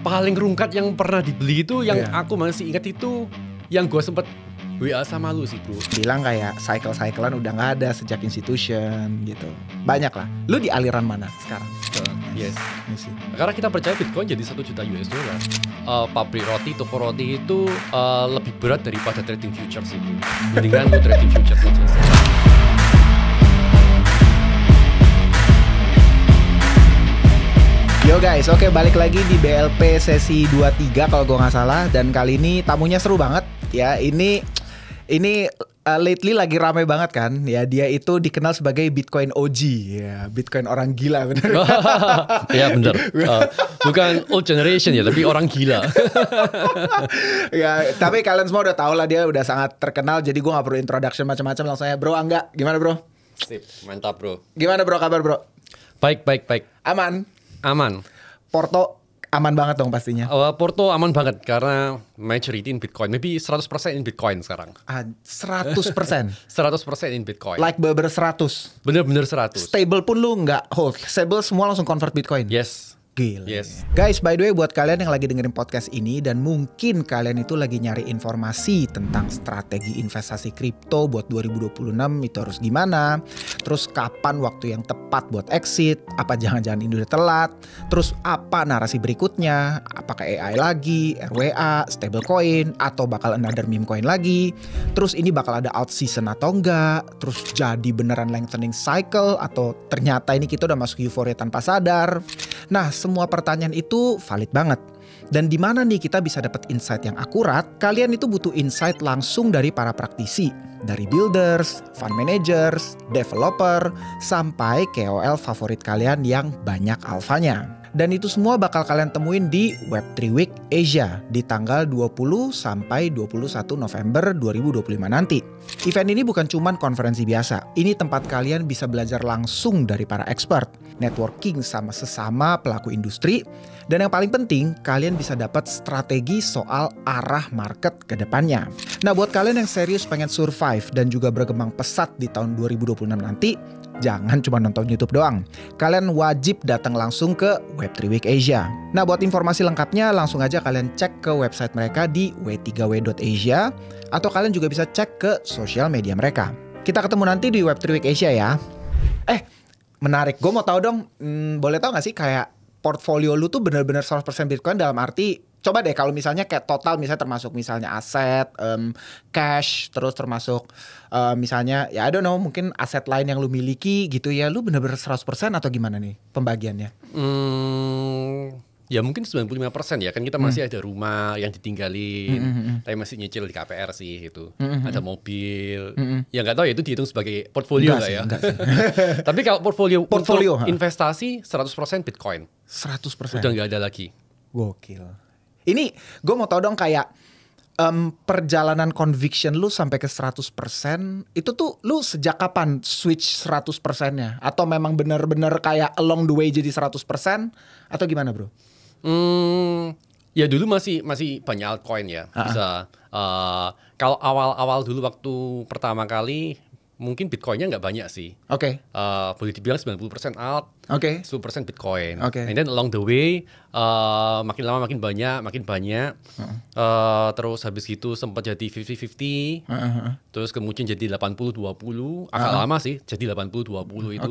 paling rungkat yang pernah dibeli itu yang aku masih ingat itu yang gue sempet WA sama lu sih bro. Bilang kayak cycle-cyclean udah gak ada sejak institution gitu. Banyak lah. Lu di aliran mana sekarang? Yes. Karena kita percaya Bitcoin jadi 1 juta US dollar. Pabrik roti, toko roti itu lebih berat daripada trading futures itu. Mendingan lu trading futures aja sih. Yo guys, oke balik lagi di BLP sesi 23 kalau gue nggak salah. Dan kali ini tamunya seru banget ya. Ini lately lagi ramai banget kan ya. Dia itu dikenal sebagai Bitcoin OG ya, Bitcoin orang gila bener. Ya bener. Bukan old generation ya, tapi orang gila. Ya, tapi kalian semua udah tahu lah dia udah sangat terkenal. Jadi gue nggak perlu introduction macam-macam, langsung aja bro. Angga, gimana bro? Sip, mantap bro. Gimana bro kabar bro? Baik. Aman. Porto aman banget dong pastinya. Porto aman banget karena majority in Bitcoin. Maybe 100% in Bitcoin sekarang. 100%? 100% in Bitcoin. Like bener 100? Bener 100. Stable pun lu nggak hold. Stable semua langsung convert Bitcoin? Yes. Gila. Yes. Guys, by the way buat kalian yang lagi dengerin podcast ini dan mungkin kalian itu lagi nyari informasi tentang strategi investasi kripto buat 2026 itu harus gimana, terus kapan waktu yang tepat buat exit, apa jangan-jangan ini udah telat, terus apa narasi berikutnya, apakah AI lagi, RWA, stablecoin, atau bakal another meme coin lagi, terus ini bakal ada out season atau enggak, terus jadi beneran lengthening cycle atau ternyata ini kita udah masuk euforia tanpa sadar. Nah, semua pertanyaan itu valid banget. Dan di mana nih kita bisa dapat insight yang akurat? Kalian itu butuh insight langsung dari para praktisi, dari builders, fund managers, developer, sampai KOL favorit kalian yang banyak alfanya. Dan itu semua bakal kalian temuin di Web3 Week Asia di tanggal 20 sampai 21 November 2025 nanti. Event ini bukan cuman konferensi biasa. Ini tempat kalian bisa belajar langsung dari para expert, networking sama sesama pelaku industri, dan yang paling penting, kalian bisa dapat strategi soal arah market ke depannya. Nah, buat kalian yang serius pengen survive dan juga berkembang pesat di tahun 2026 nanti, jangan cuma nonton YouTube doang. Kalian wajib datang langsung ke Web3 Week Asia. Nah, buat informasi lengkapnya langsung aja kalian cek ke website mereka di w3w.asia atau kalian juga bisa cek ke sosial media mereka. Kita ketemu nanti di Web3 Week Asia ya. Menarik. Gue mau tahu dong, boleh tahu gak sih kayak portfolio lu tuh bener-bener 100% Bitcoin dalam arti, coba deh kalau misalnya kayak total misalnya termasuk misalnya aset, cash, terus termasuk misalnya ya I don't know mungkin aset lain yang lu miliki gitu ya, lu bener-bener 100% atau gimana nih pembagiannya? Ya mungkin 95% ya, kan kita masih ada rumah yang ditinggalin, tapi masih nyicil di KPR sih gitu. Ada mobil, ya nggak tahu ya itu dihitung sebagai portfolio nggak ya? Tapi kalau portfolio untuk investasi 100% Bitcoin. 100%? Udah nggak ada lagi. Gokil. Ini gue mau tahu dong kayak perjalanan conviction lu sampai ke 100% itu tuh lu sejak kapan switch 100%-nya? Atau memang bener-bener kayak along the way jadi 100% atau gimana bro? Ya dulu masih banyak altcoin ya. Bisa kalau awal-awal dulu waktu pertama kali mungkin Bitcoinnya nggak banyak sih. Oke. Boleh dibilang 90% alt, 10% Bitcoin. And then along the way makin lama makin banyak. Terus habis gitu sempat jadi 50-50. Terus kemudian jadi 80-20. Agak lama sih jadi 80-20 itu.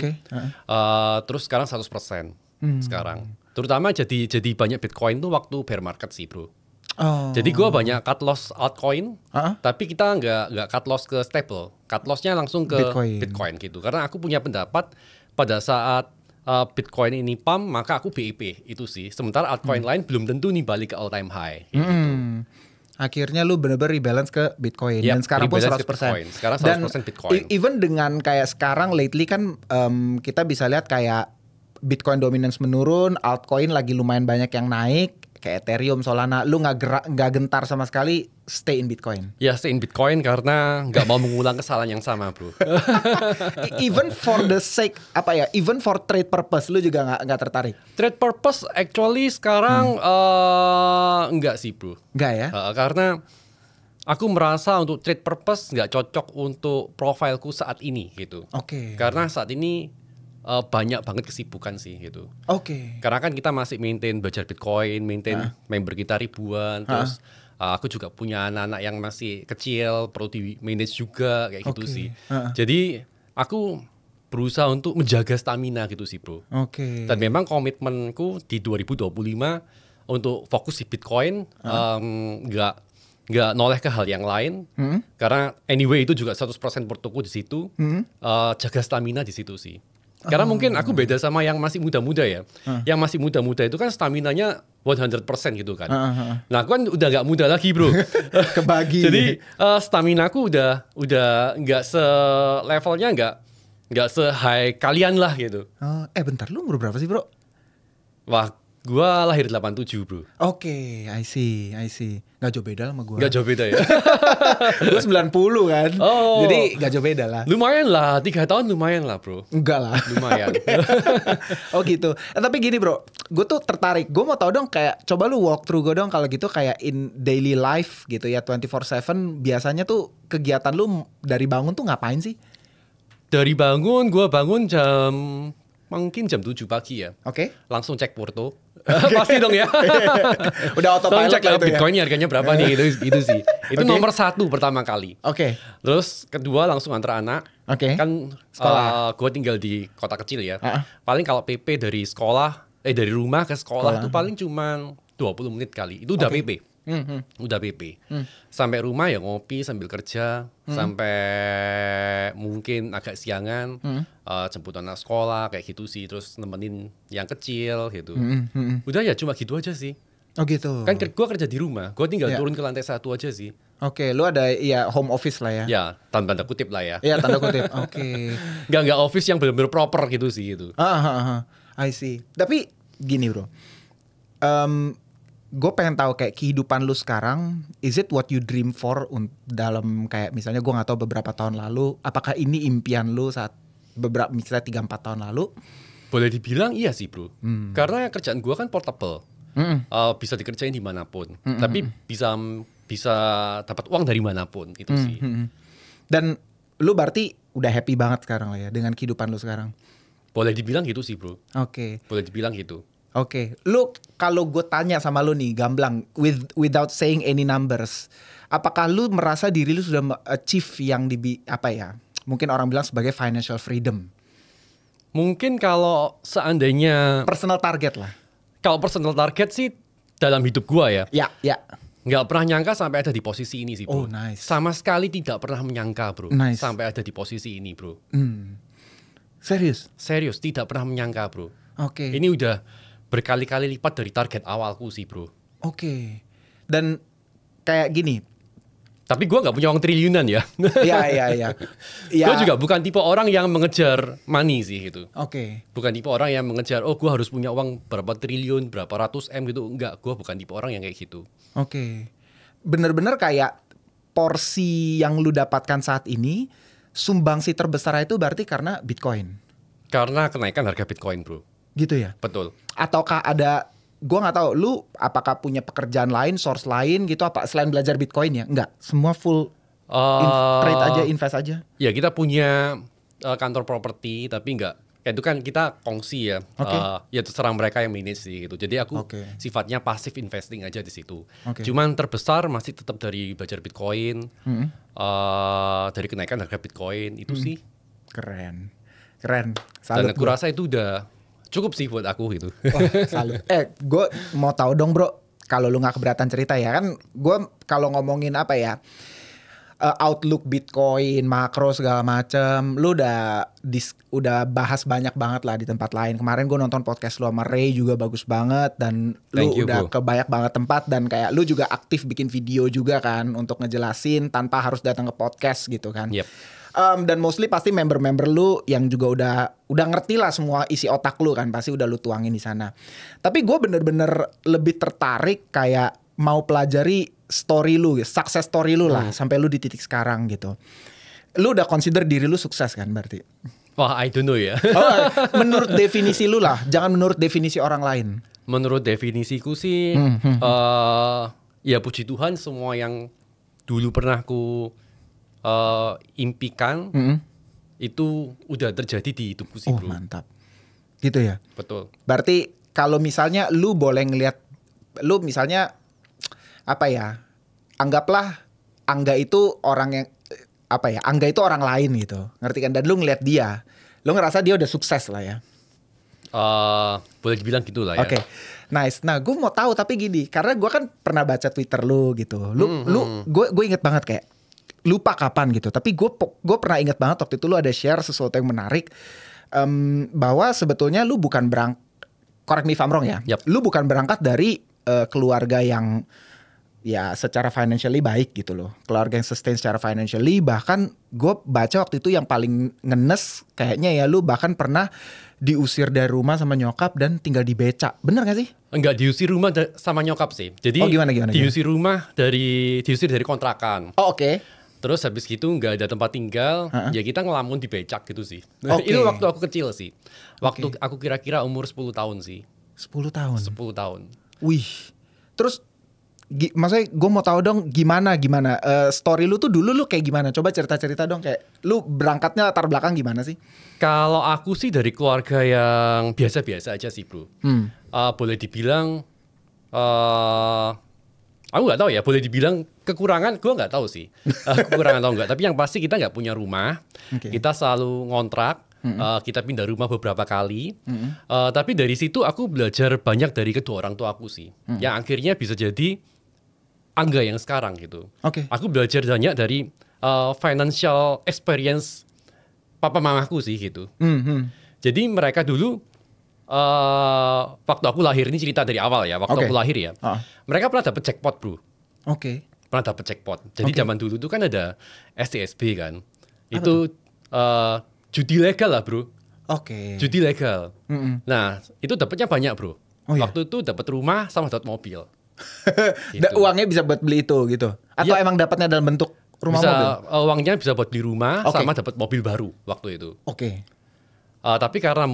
Terus sekarang 100%. Sekarang. Terutama jadi banyak Bitcoin tuh waktu bear market sih bro. Jadi gue banyak cut loss altcoin, tapi kita nggak cut loss ke stable, cut lossnya langsung ke Bitcoin gitu. Karena aku punya pendapat pada saat Bitcoin ini pump, maka aku BIP itu sih. Sementara altcoin lain belum tentu nih balik ke all time high. Gitu. Akhirnya lu bener-bener rebalance ke Bitcoin dan sekarang pun 100%. Sekarang 100% Bitcoin. Even dengan kayak sekarang lately kan kita bisa lihat kayak Bitcoin dominance menurun, altcoin lagi lumayan banyak yang naik, kayak Ethereum, Solana. Lu nggak gentar sama sekali stay in Bitcoin? Ya stay in Bitcoin karena nggak mau mengulang kesalahan yang sama bro. Even for the sake even for trade purpose lu juga nggak tertarik? Trade purpose actually sekarang enggak sih bro. Enggak ya? Karena aku merasa untuk trade purpose nggak cocok untuk profilku saat ini gitu. Oke. Karena saat ini banyak banget kesibukan sih gitu. Oke. Karena kan kita masih maintain belajar Bitcoin, maintain member kita ribuan, terus aku juga punya anak-anak yang masih kecil, perlu di manage juga kayak gitu sih. Jadi aku berusaha untuk menjaga stamina gitu sih bro. Dan memang komitmenku di 2025 untuk fokus di Bitcoin, nggak noleh ke hal yang lain. Karena anyway itu juga 100% portoku di situ. Jaga stamina di situ sih. Karena mungkin aku beda sama yang masih muda-muda ya. Yang masih muda-muda itu kan staminanya 100% gitu kan. Nah aku kan udah nggak muda lagi bro. Kebagi. Jadi staminaku udah nggak levelnya nggak se-high kalian lah gitu. Bentar, lu umur berapa sih bro? Wah, gua lahir 87 bro. Oke, I see. Gak jauh beda lah sama gua. Gak jauh beda ya? Gua 90 kan. Jadi gak jauh beda lah. Lumayan lah, 3 tahun lumayan lah bro. Enggak lah. Lumayan. Oh gitu. Tapi gini bro, gue tuh tertarik. Gue mau tahu dong kayak, coba lu walk through gue dong kalau gitu kayak in daily life gitu ya, 24/7. Biasanya tuh kegiatan lu dari bangun tuh ngapain sih? Dari bangun, gue bangun mungkin jam 7 pagi ya. Oke. Langsung cek porto. Pasti dong ya. Udah autopilot cek lah Bitcoin harganya berapa nih gitu sih. Itu nomor 1 pertama kali. Oke. Terus kedua langsung antar anak. Oke. Kan gue tinggal di kota kecil ya. Paling kalau PP dari rumah ke sekolah itu paling cuma 20 menit kali. Itu udah PP. Udah PP. Sampai rumah ya ngopi sambil kerja, sampai mungkin agak siangan, jemput anak sekolah kayak gitu sih, terus nemenin yang kecil gitu. Udah ya cuma gitu aja sih. Oh gitu. Kan gue kerja di rumah, gue tinggal turun ke lantai 1 aja sih. Oke, lu ada ya home office lah ya? Ya, tanda kutip lah ya. Iya, tanda kutip. Oke. Nggak office yang benar-benar proper gitu sih gitu. I see. Tapi gini bro, gue pengen tahu kayak kehidupan lu sekarang, is it what you dream for dalam kayak misalnya gue nggak tahu beberapa tahun lalu, apakah ini impian lu saat beberapa misalnya 3-4 tahun lalu? Boleh dibilang iya sih bro, karena kerjaan gue kan portable, bisa dikerjain dimanapun, tapi bisa dapat uang dari manapun itu sih. Dan lu berarti udah happy banget sekarang lah ya dengan kehidupan lu sekarang? Boleh dibilang gitu sih bro. Oke. Boleh dibilang gitu. Oke, lu kalau gue tanya sama lu nih, gamblang, without saying any numbers, apakah lu merasa diri lu sudah achieve yang mungkin orang bilang sebagai financial freedom? Mungkin kalau seandainya personal target lah. Kalau personal target sih dalam hidup gua ya. Ya. Nggak pernah nyangka sampai ada di posisi ini sih bro. Oh nice. Sama sekali tidak pernah menyangka bro. Nice. Sampai ada di posisi ini bro. Serius tidak pernah menyangka bro. Oke. Ini udah berkali-kali lipat dari target awalku sih bro. Oke. Dan kayak gini. Tapi gue nggak punya uang triliunan ya. Iya. Gue juga bukan tipe orang yang mengejar money sih gitu. Oke. Bukan tipe orang yang mengejar, gue harus punya uang berapa triliun, berapa ratus M gitu. Enggak, gue bukan tipe orang yang kayak gitu. Oke. Bener-bener kayak porsi yang lu dapatkan saat ini, sumbangsi terbesar itu berarti karena Bitcoin. Karena kenaikan harga Bitcoin bro. Gitu ya? Betul. Ataukah ada, gue nggak tahu, lu apakah punya pekerjaan lain, source lain gitu, apa selain belajar Bitcoin ya? Enggak, semua full trade aja, invest aja? Ya kita punya kantor properti, tapi enggak. Kayak itu kan kita kongsi ya. Ya terserah mereka yang manage sih gitu. Jadi aku sifatnya passive investing aja di situ. Cuman terbesar masih tetap dari belajar Bitcoin, dari kenaikan harga Bitcoin itu sih. Keren. Salut, dan aku rasa itu udah cukup sih buat aku gitu. Salut. Gue mau tahu dong bro, kalau lu nggak keberatan cerita ya kan, gue kalau ngomongin outlook Bitcoin, makro segala macem, lu udah bahas banyak banget lah di tempat lain. Kemarin gue nonton podcast lu sama Ray juga bagus banget, dan lu udah ke banyak banget tempat, dan kayak lu juga aktif bikin video juga kan untuk ngejelasin tanpa harus datang ke podcast gitu kan. Yep. Dan mostly pasti member-member lu yang juga udah ngerti lah semua isi otak lu kan, pasti udah lu tuangin di sana. Tapi gue bener-bener lebih tertarik kayak mau pelajari story lu, success story lu lah, sampai lu di titik sekarang gitu. Lu udah consider diri lu sukses kan berarti? Wah, I don't know ya. Menurut definisi lu lah, jangan menurut definisi orang lain. Menurut definisiku sih, ya puji Tuhan semua yang dulu pernah ku impikan itu udah terjadi di hidupku sih bro. Mantap. Gitu ya. Betul. Berarti kalau misalnya lu boleh ngelihat, lu misalnya apa ya? Anggaplah Angga itu orang yang apa ya? Angga itu orang lain gitu. Ngerti kan? Dan lu ngelihat dia, lu ngerasa dia udah sukses lah ya. Boleh dibilang gitu lah ya. Oke. Nice. Nah, gue mau tahu tapi gini, karena gue kan pernah baca Twitter lu gitu. Gue inget banget kayak lupa kapan gitu. Tapi gue pernah inget banget waktu itu lu ada share sesuatu yang menarik, bahwa sebetulnya lu bukan correct me if I'm wrong ya. Yep. Lu bukan berangkat dari keluarga yang ya secara financially baik gitu loh. Keluarga yang sustain secara financially. Bahkan gue baca waktu itu yang paling ngenes kayaknya ya, lu bahkan pernah diusir dari rumah sama nyokap dan tinggal di becak. Bener gak sih? Enggak diusir rumah sama nyokap sih. Jadi gimana? diusir dari kontrakan. Oh, oke. Terus habis gitu nggak ada tempat tinggal, ya kita ngelamun di becak gitu sih. Itu waktu aku kecil sih. Waktu aku kira-kira umur 10 tahun sih. 10 tahun? 10 tahun. Wih. Terus maksudnya gue mau tahu dong gimana story lu tuh dulu lu kayak gimana? Coba cerita-cerita dong, kayak lu berangkatnya latar belakang gimana sih? Kalau aku sih dari keluarga yang biasa-biasa aja sih bro. Boleh dibilang, aku nggak tahu ya. Boleh dibilang kekurangan, gue nggak tahu sih. Kekurangan atau enggak. Tapi yang pasti kita nggak punya rumah. Kita selalu ngontrak. Kita pindah rumah beberapa kali. Tapi dari situ aku belajar banyak dari kedua orang tua aku sih. Yang akhirnya bisa jadi Angga yang sekarang gitu. Aku belajar banyak dari financial experience papa mamaku sih gitu. Jadi mereka dulu waktu aku lahir, ini cerita dari awal ya. Waktu aku lahir ya, mereka pernah dapet jackpot bro. Pernah dapet jackpot. Jadi zaman dulu tuh kan ada STSB kan. Itu judi legal lah bro. Judi legal. Nah itu dapetnya banyak bro. Waktu itu dapat rumah sama dapat mobil. Gitu. Uangnya bisa buat beli itu gitu? Atau emang dapatnya dalam bentuk rumah mobil? Uangnya bisa buat beli rumah sama dapat mobil baru waktu itu. Tapi karena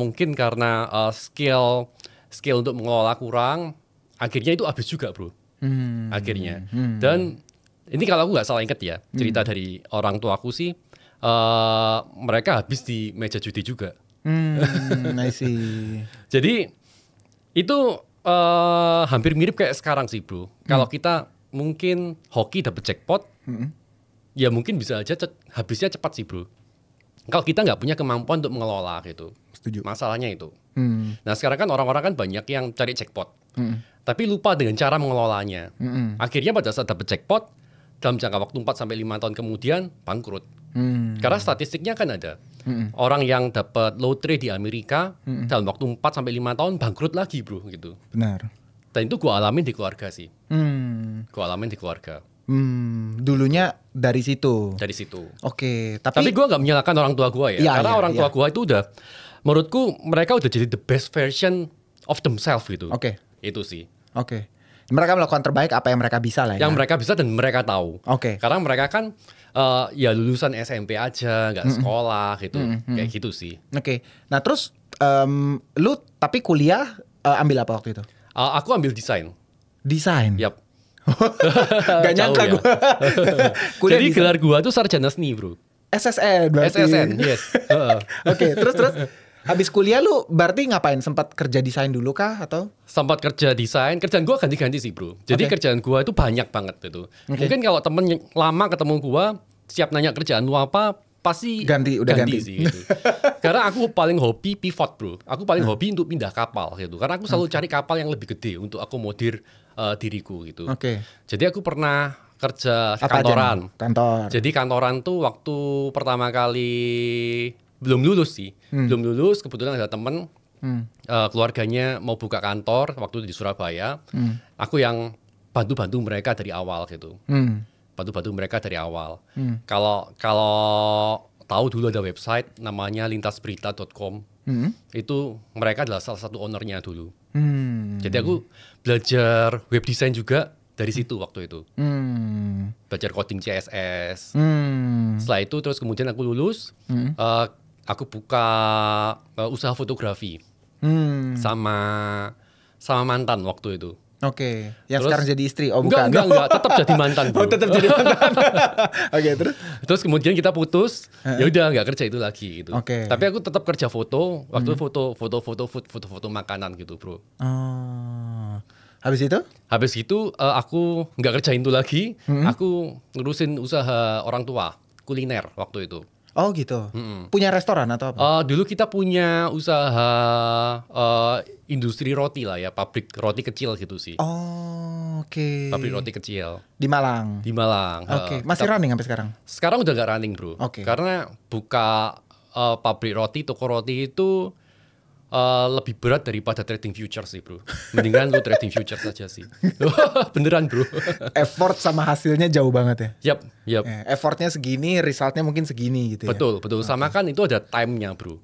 skill untuk mengelola kurang, akhirnya itu habis juga bro. Akhirnya. Dan ini kalau aku nggak salah inget ya, cerita dari orang tua aku sih, mereka habis di meja judi juga. I see. Jadi itu hampir mirip kayak sekarang sih bro. Kalau kita mungkin hoki dapet jackpot, ya mungkin bisa aja habisnya cepat sih bro. Kalau kita nggak punya kemampuan untuk mengelola gitu. Setuju. Masalahnya itu. Nah sekarang kan orang-orang kan banyak yang cari jackpot, tapi lupa dengan cara mengelolanya. Akhirnya pada saat dapet jackpot, dalam jangka waktu 4-5 tahun kemudian bangkrut. Karena statistiknya kan ada. Orang yang dapat lotre di Amerika dalam waktu 4-5 tahun bangkrut lagi bro gitu. Benar. Dan itu gue alamin di keluarga sih. Gue alamin di keluarga. Dulunya dari situ. Dari situ. Tapi gue nggak menyalahkan orang tua gue ya. Karena orang tua gue itu udah, menurutku mereka udah jadi the best version of themselves gitu. Itu sih. Mereka melakukan terbaik apa yang mereka bisa lah ya. Yang mereka bisa dan mereka tahu. Karena mereka kan ya lulusan SMP aja, nggak sekolah gitu. Kayak gitu sih. Nah terus lu tapi kuliah ambil apa waktu itu? Aku ambil desain. Desain? Yap. Gak nyangka gue. Jadi gelar gue tuh sarjana seni bro. SSN berarti. SSN, yes. Terus habis kuliah lu berarti ngapain? Sempat kerja desain dulu kah atau? Sempat kerja desain. Kerjaan gue ganti-ganti sih bro. Jadi kerjaan gue itu banyak banget gitu. Mungkin kalau temen yang lama ketemu gue, siap nanya kerjaan lu apa, pasti ganti sih gitu. Karena aku paling hobi pivot bro. Aku paling hobi untuk pindah kapal gitu. Karena aku selalu cari kapal yang lebih gede untuk akomodir diriku gitu. Jadi aku pernah kerja kantoran. Jadi kantoran tuh waktu pertama kali belum lulus sih. Belum lulus, kebetulan ada temen keluarganya mau buka kantor waktu itu di Surabaya. Aku yang bantu-bantu mereka dari awal gitu. Bantu-bantu mereka dari awal. Kalau tahu dulu ada website namanya lintasberita.com. Itu mereka adalah salah satu ownernya dulu. Jadi aku belajar web design juga dari situ waktu itu. Belajar coding CSS. Setelah itu terus kemudian aku lulus. Aku buka usaha fotografi sama mantan waktu itu. Oke. Yang terus, sekarang jadi istri? Oh bukan. Enggak. Tetap jadi mantan, bro. Oh tetap jadi mantan. Oke, terus? Terus kemudian kita putus. Ya udah nggak kerja itu lagi gitu. Oke. Tapi aku tetap kerja foto. Waktu foto makanan gitu, bro. Oh. Habis itu? Habis itu aku nggak kerjain itu lagi. Aku ngurusin usaha orang tua kuliner waktu itu. Oh gitu. Punya restoran atau apa? Dulu kita punya usaha industri roti lah ya, pabrik roti kecil gitu sih. Oh, oke. Pabrik roti kecil. Di Malang. Di Malang. Oke. Masih running sampai sekarang? Sekarang udah nggak running, bro. Karena buka pabrik roti, toko roti itu lebih berat daripada trading futures sih, bro. Mendingan lu trading futures saja sih. Beneran, bro. Effort sama hasilnya jauh banget ya? Yap. Effortnya segini, resultnya mungkin segini gitu. Betul. Sama kan itu ada time-nya, bro.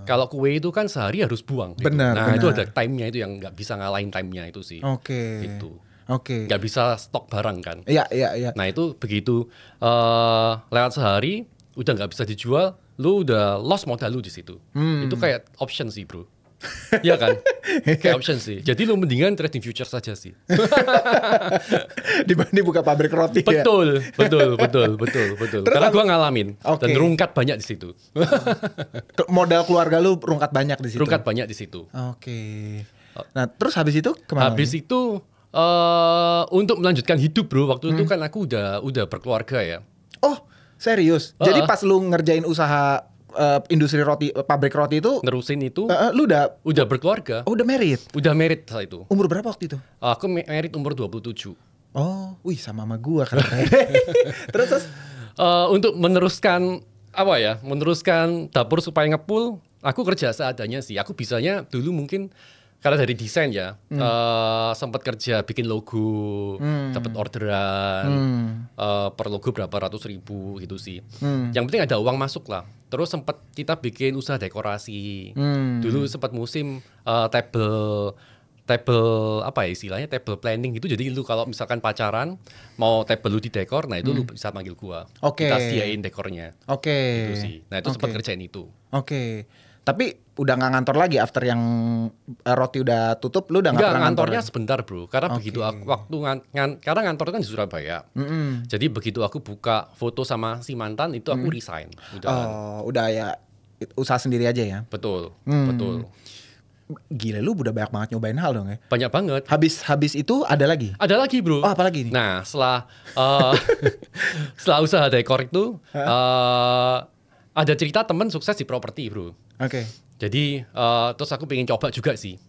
Kalau kue itu kan sehari harus buang. Gitu. Benar. Itu ada time-nya itu yang nggak bisa ngalahin time-nya itu sih. Gitu. Nggak bisa stok barang kan. Iya. Nah itu begitu lewat sehari udah nggak bisa dijual, lu udah lost modal lu di situ. Itu kayak option sih, bro. Iya kan? Kayak option sih. Jadi lu mendingan trading future saja sih. Dibanding buka pabrik roti. Betul. Karena gua ngalamin dan rungkat banyak di situ. Modal keluarga lu rungkat banyak di situ. Rungkat banyak di situ. Oke. Nah, terus habis itu kemana? Habis itu untuk melanjutkan hidup, bro. Waktu itu kan aku udah berkeluarga ya. Oh, serius? Jadi pas lu ngerjain usaha industri roti, pabrik roti itu nerusin itu, lu udah berkeluarga. Oh, udah married? Udah married saat itu. Umur berapa waktu itu? Aku married umur 27. Oh, wih sama gua kan. Terus untuk meneruskan meneruskan dapur supaya ngepul, aku kerja seadanya sih. Aku bisanya dulu mungkin karena dari desain ya, sempat kerja bikin logo, dapat orderan, per logo berapa ratus ribu gitu sih. Yang penting ada uang masuk lah. Terus sempat kita bikin usaha dekorasi. Dulu sempat musim table apa ya istilahnya, table planning gitu. Jadi lu kalau misalkan pacaran mau table lu di dekor, nah itu lu bisa manggil gua. Kita sediain dekornya. Gitu sih. Nah itu sempat kerjain itu. Tapi udah nggak ngantor lagi after yang roti udah tutup, lu udah nggak pernah ngantornya sebentar, bro. Karena begitu aku karena ngantor kan di Surabaya. Jadi begitu aku buka foto sama si mantan itu aku resign. Udah ya usaha sendiri aja ya. Betul. Gila, lu udah banyak banget nyobain hal dong ya. Banyak banget. Habis itu ada lagi? Ada lagi, bro. Oh, apa lagi nih? Nah setelah usaha dekor itu ada cerita temen sukses di properti, bro. Jadi terus aku pengen coba juga sih.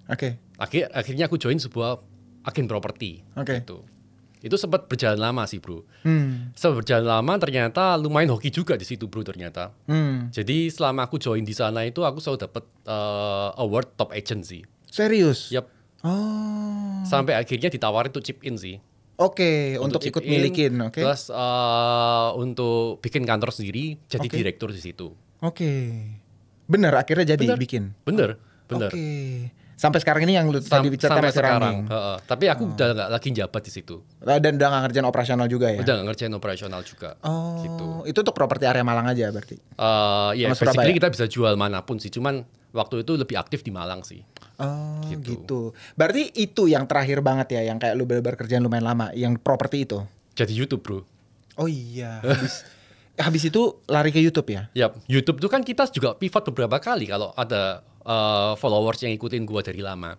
Akhirnya aku join sebuah agen properti. Gitu. Itu sempat berjalan lama sih, bro. Sempat berjalan lama, ternyata lumayan hoki juga di situ, bro, ternyata. Jadi selama aku join di sana itu aku selalu dapat award top agency. Serius? Yap. Sampai akhirnya ditawarin untuk chip in sih. Untuk ikut milikin. Plus untuk bikin kantor sendiri, jadi direktur di situ. Bener, akhirnya jadi bikin. Bener. Sampai sekarang ini yang lu tadi bicara masih running. Tapi aku udah nggak lagi jabat di situ. Dan udah nggak ngerjain operasional juga ya? Udah nggak ngerjain operasional juga. Gitu. Itu untuk properti area Malang aja berarti? Basically kita bisa jual manapun sih. Cuman waktu itu lebih aktif di Malang sih. Gitu. Berarti itu yang terakhir banget ya, yang kayak lu bener-bener kerjaan lumayan lama, yang properti itu? Jadi YouTube, bro. Oh iya. Habis itu lari ke YouTube ya? Yap. YouTube tuh kan kita juga pivot beberapa kali kalau ada followers yang ikutin gua dari lama.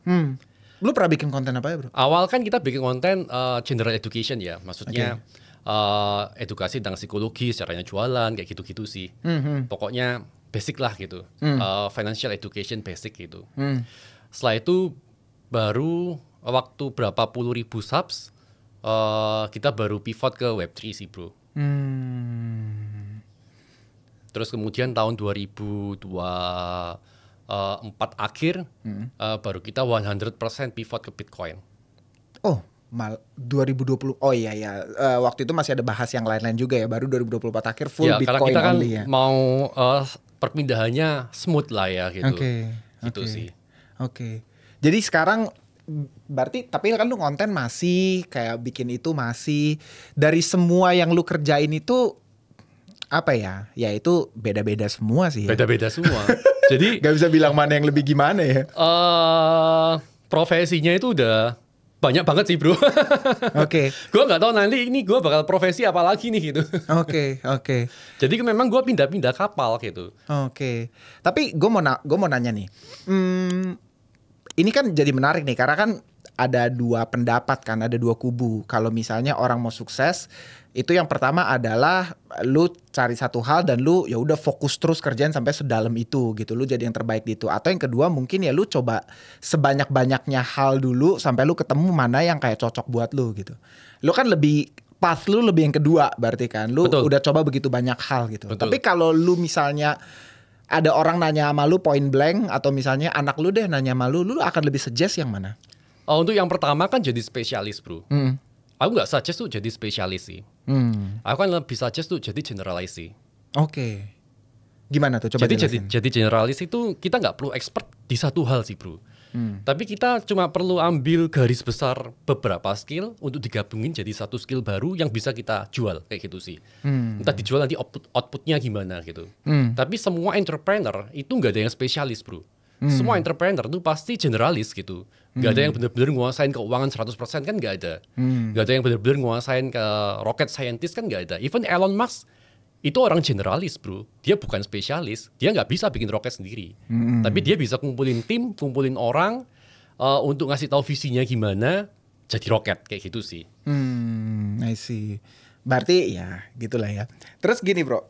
Lu pernah bikin konten apa ya, bro? Awal kan kita bikin konten general education ya. Maksudnya edukasi tentang psikologi, caranya jualan, kayak gitu-gitu sih. Pokoknya basic lah gitu. Financial education basic gitu. Setelah itu baru waktu berapa puluh ribu subs, kita baru pivot ke Web3 sih, bro. Terus kemudian tahun 2024 akhir baru kita 100% pivot ke Bitcoin. 2020. Oh iya ya. Waktu itu masih ada bahas yang lain-lain juga ya. Baru 2024 akhir full Bitcoin karena kita kan only ya. Mau perpindahannya smooth lah ya gitu. Gitu sih. Jadi sekarang berarti tapi kan lu konten masih kayak bikin itu masih, dari semua yang lu kerjain itu apa ya? Ya itu beda-beda semua sih. Beda-beda semua. Jadi gak bisa bilang mana yang lebih gimana ya. Profesinya itu udah Banyak banget sih bro. Oke. Gue nggak tahu nanti ini gue bakal profesi apa lagi nih gitu. Oke. Jadi memang gue pindah-pindah kapal gitu. Oke. Tapi gue mau nanya nih. Ini kan jadi menarik nih karena kan ada dua pendapat kan, ada dua kubu. Kalau misalnya orang mau sukses, itu yang pertama adalah lu cari satu hal dan lu ya udah fokus terus kerjain sampai sedalam itu gitu, lu jadi yang terbaik di itu. Atau yang kedua mungkin ya lu coba sebanyak-banyaknya hal dulu sampai lu ketemu mana yang kayak cocok buat lu gitu. Lu kan lebih path lu lebih yang kedua berarti kan. Lu Betul. udah coba begitu banyak hal gitu. Betul. Tapi kalau lu misalnya ada orang nanya sama lu point blank atau misalnya anak lu deh nanya sama lu akan lebih suggest yang mana? Untuk yang pertama kan jadi spesialis bro. Aku nggak suggest tuh jadi spesialis sih. Aku kan lebih suggest tuh jadi generalis sih. Oke. Gimana tuh? Coba jelasin. Jadi generalis itu kita nggak perlu expert di satu hal sih bro. Tapi kita cuma perlu ambil garis besar beberapa skill untuk digabungin jadi satu skill baru yang bisa kita jual kayak gitu sih. Entah dijual nanti outputnya gimana gitu. Tapi semua entrepreneur itu nggak ada yang spesialis bro. Semua entrepreneur itu pasti generalis gitu. Gak ada yang benar-benar nguasain keuangan 100% kan gak ada. Gak ada yang benar-benar nguasain ke rocket scientist kan gak ada. Even Elon Musk itu orang generalis bro. Dia bukan spesialis. Dia gak bisa bikin roket sendiri. Tapi dia bisa kumpulin tim, kumpulin orang untuk ngasih tahu visinya gimana jadi roket kayak gitu sih. I see. Berarti ya gitulah ya. Terus gini bro.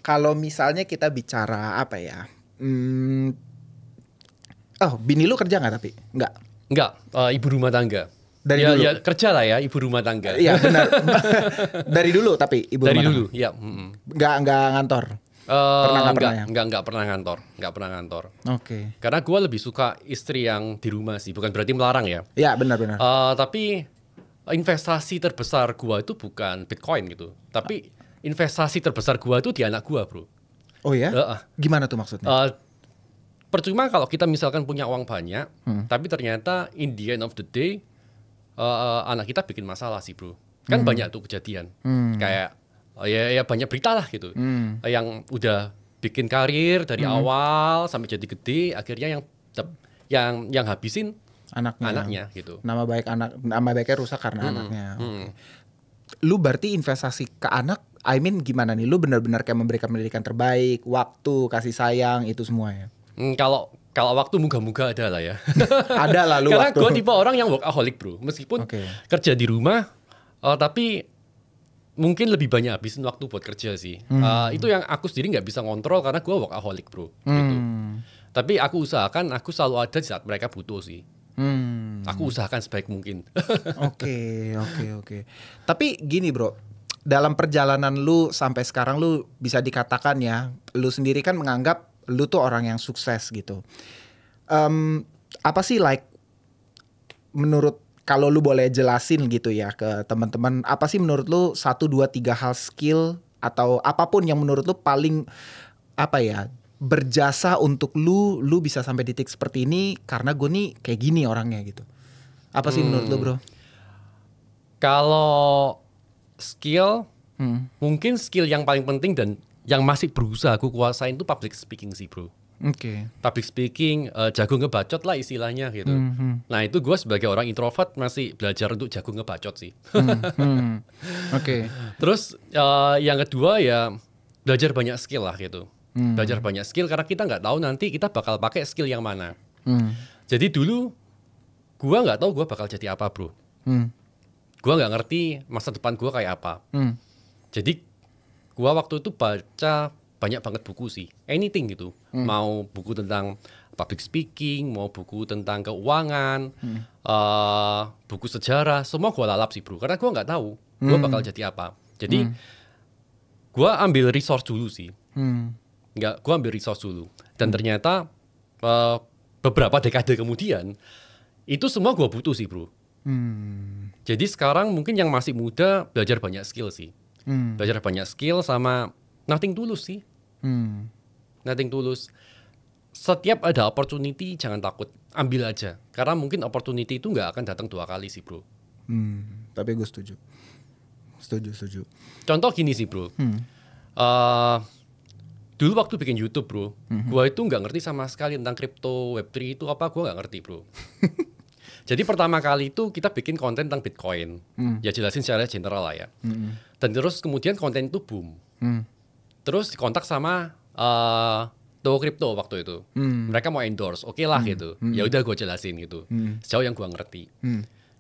Kalau misalnya kita bicara apa ya? Oh, bini lu kerja nggak tapi? Nggak, ibu rumah tangga. Dari dulu? Ya kerja lah ya, ibu rumah tangga. Iya benar. Dari dulu tapi ibu dari rumah dulu, tangga? ya. Nggak ngantor? Nggak pernah ngantor. Oke. Karena gue lebih suka istri yang di rumah sih, bukan berarti melarang ya. Iya benar. Tapi investasi terbesar gue itu bukan Bitcoin gitu. Tapi investasi terbesar gue itu di anak gue bro. Oh ya? Gimana tuh maksudnya? Percuma kalau kita misalkan punya uang banyak, tapi ternyata in the end of the day anak kita bikin masalah sih bro. Kan banyak tuh kejadian. Kayak ya banyak berita lah gitu. Yang udah bikin karir dari awal sampai jadi gede, akhirnya yang habisin anaknya gitu. Nama baiknya rusak karena anaknya. Okay. Lu berarti investasi ke anak, I mean gimana nih? Lu benar-benar kayak memberikan pendidikan terbaik, waktu, kasih sayang, itu semua ya? Kalau waktu moga-moga ada lah ya. Ada lah lu karena waktu. Karena gue tipe orang yang workaholic bro. Meskipun kerja di rumah, tapi mungkin lebih banyak habisin waktu buat kerja sih. Itu yang aku sendiri nggak bisa ngontrol karena gue workaholic bro. Gitu. Tapi aku usahakan aku selalu ada di saat mereka butuh sih. Aku usahakan sebaik mungkin. Oke. Tapi gini bro, dalam perjalanan lu sampai sekarang lu bisa dikatakan ya, lu sendiri kan menganggap lu tuh orang yang sukses gitu. Apa sih menurut, kalau lu boleh jelasin gitu ya ke teman-teman, apa sih menurut lu 1, 2, 3 hal skill atau apapun yang menurut lu paling berjasa untuk lu bisa sampai di titik seperti ini karena gue nih kayak gini orangnya gitu. Apa sih menurut lu bro? Kalau skill, mungkin skill yang paling penting dan yang masih berusaha aku kuasain itu public speaking sih bro. Oke. Public speaking, jago ngebacot lah istilahnya gitu. Nah itu gue sebagai orang introvert masih belajar untuk jago ngebacot sih. Oke. Terus yang kedua ya belajar banyak skill lah gitu. Belajar banyak skill karena kita nggak tahu nanti kita bakal pakai skill yang mana. Jadi dulu gue nggak tahu gue bakal jadi apa bro. Gue nggak ngerti masa depan gue kayak apa. Jadi gue waktu itu baca banyak banget buku sih, anything gitu. Mau buku tentang public speaking, mau buku tentang keuangan, buku sejarah, semua gue lalap sih bro. Karena gue nggak tahu gue bakal jadi apa. Jadi gue ambil resource dulu sih. Gue ambil resource dulu. Dan ternyata beberapa dekade kemudian itu semua gue butuh sih bro. Jadi sekarang mungkin yang masih muda belajar banyak skill sih. Belajar banyak skill sama nothing tulus sih. Nothing tulus. Setiap ada opportunity jangan takut, ambil aja. Karena mungkin opportunity itu nggak akan datang 2 kali sih bro. Tapi gue setuju. Contoh gini sih bro. Dulu waktu bikin YouTube bro, gue itu nggak ngerti sama sekali tentang crypto, Web3 itu apa, gue nggak ngerti bro. Jadi pertama kali itu kita bikin konten tentang Bitcoin. Ya jelasin secara general lah ya. Dan terus kemudian konten itu boom. Terus dikontak sama Toho Crypto waktu itu. Mereka mau endorse, oke lah gitu. Ya udah gue jelasin gitu. Sejauh yang gue ngerti.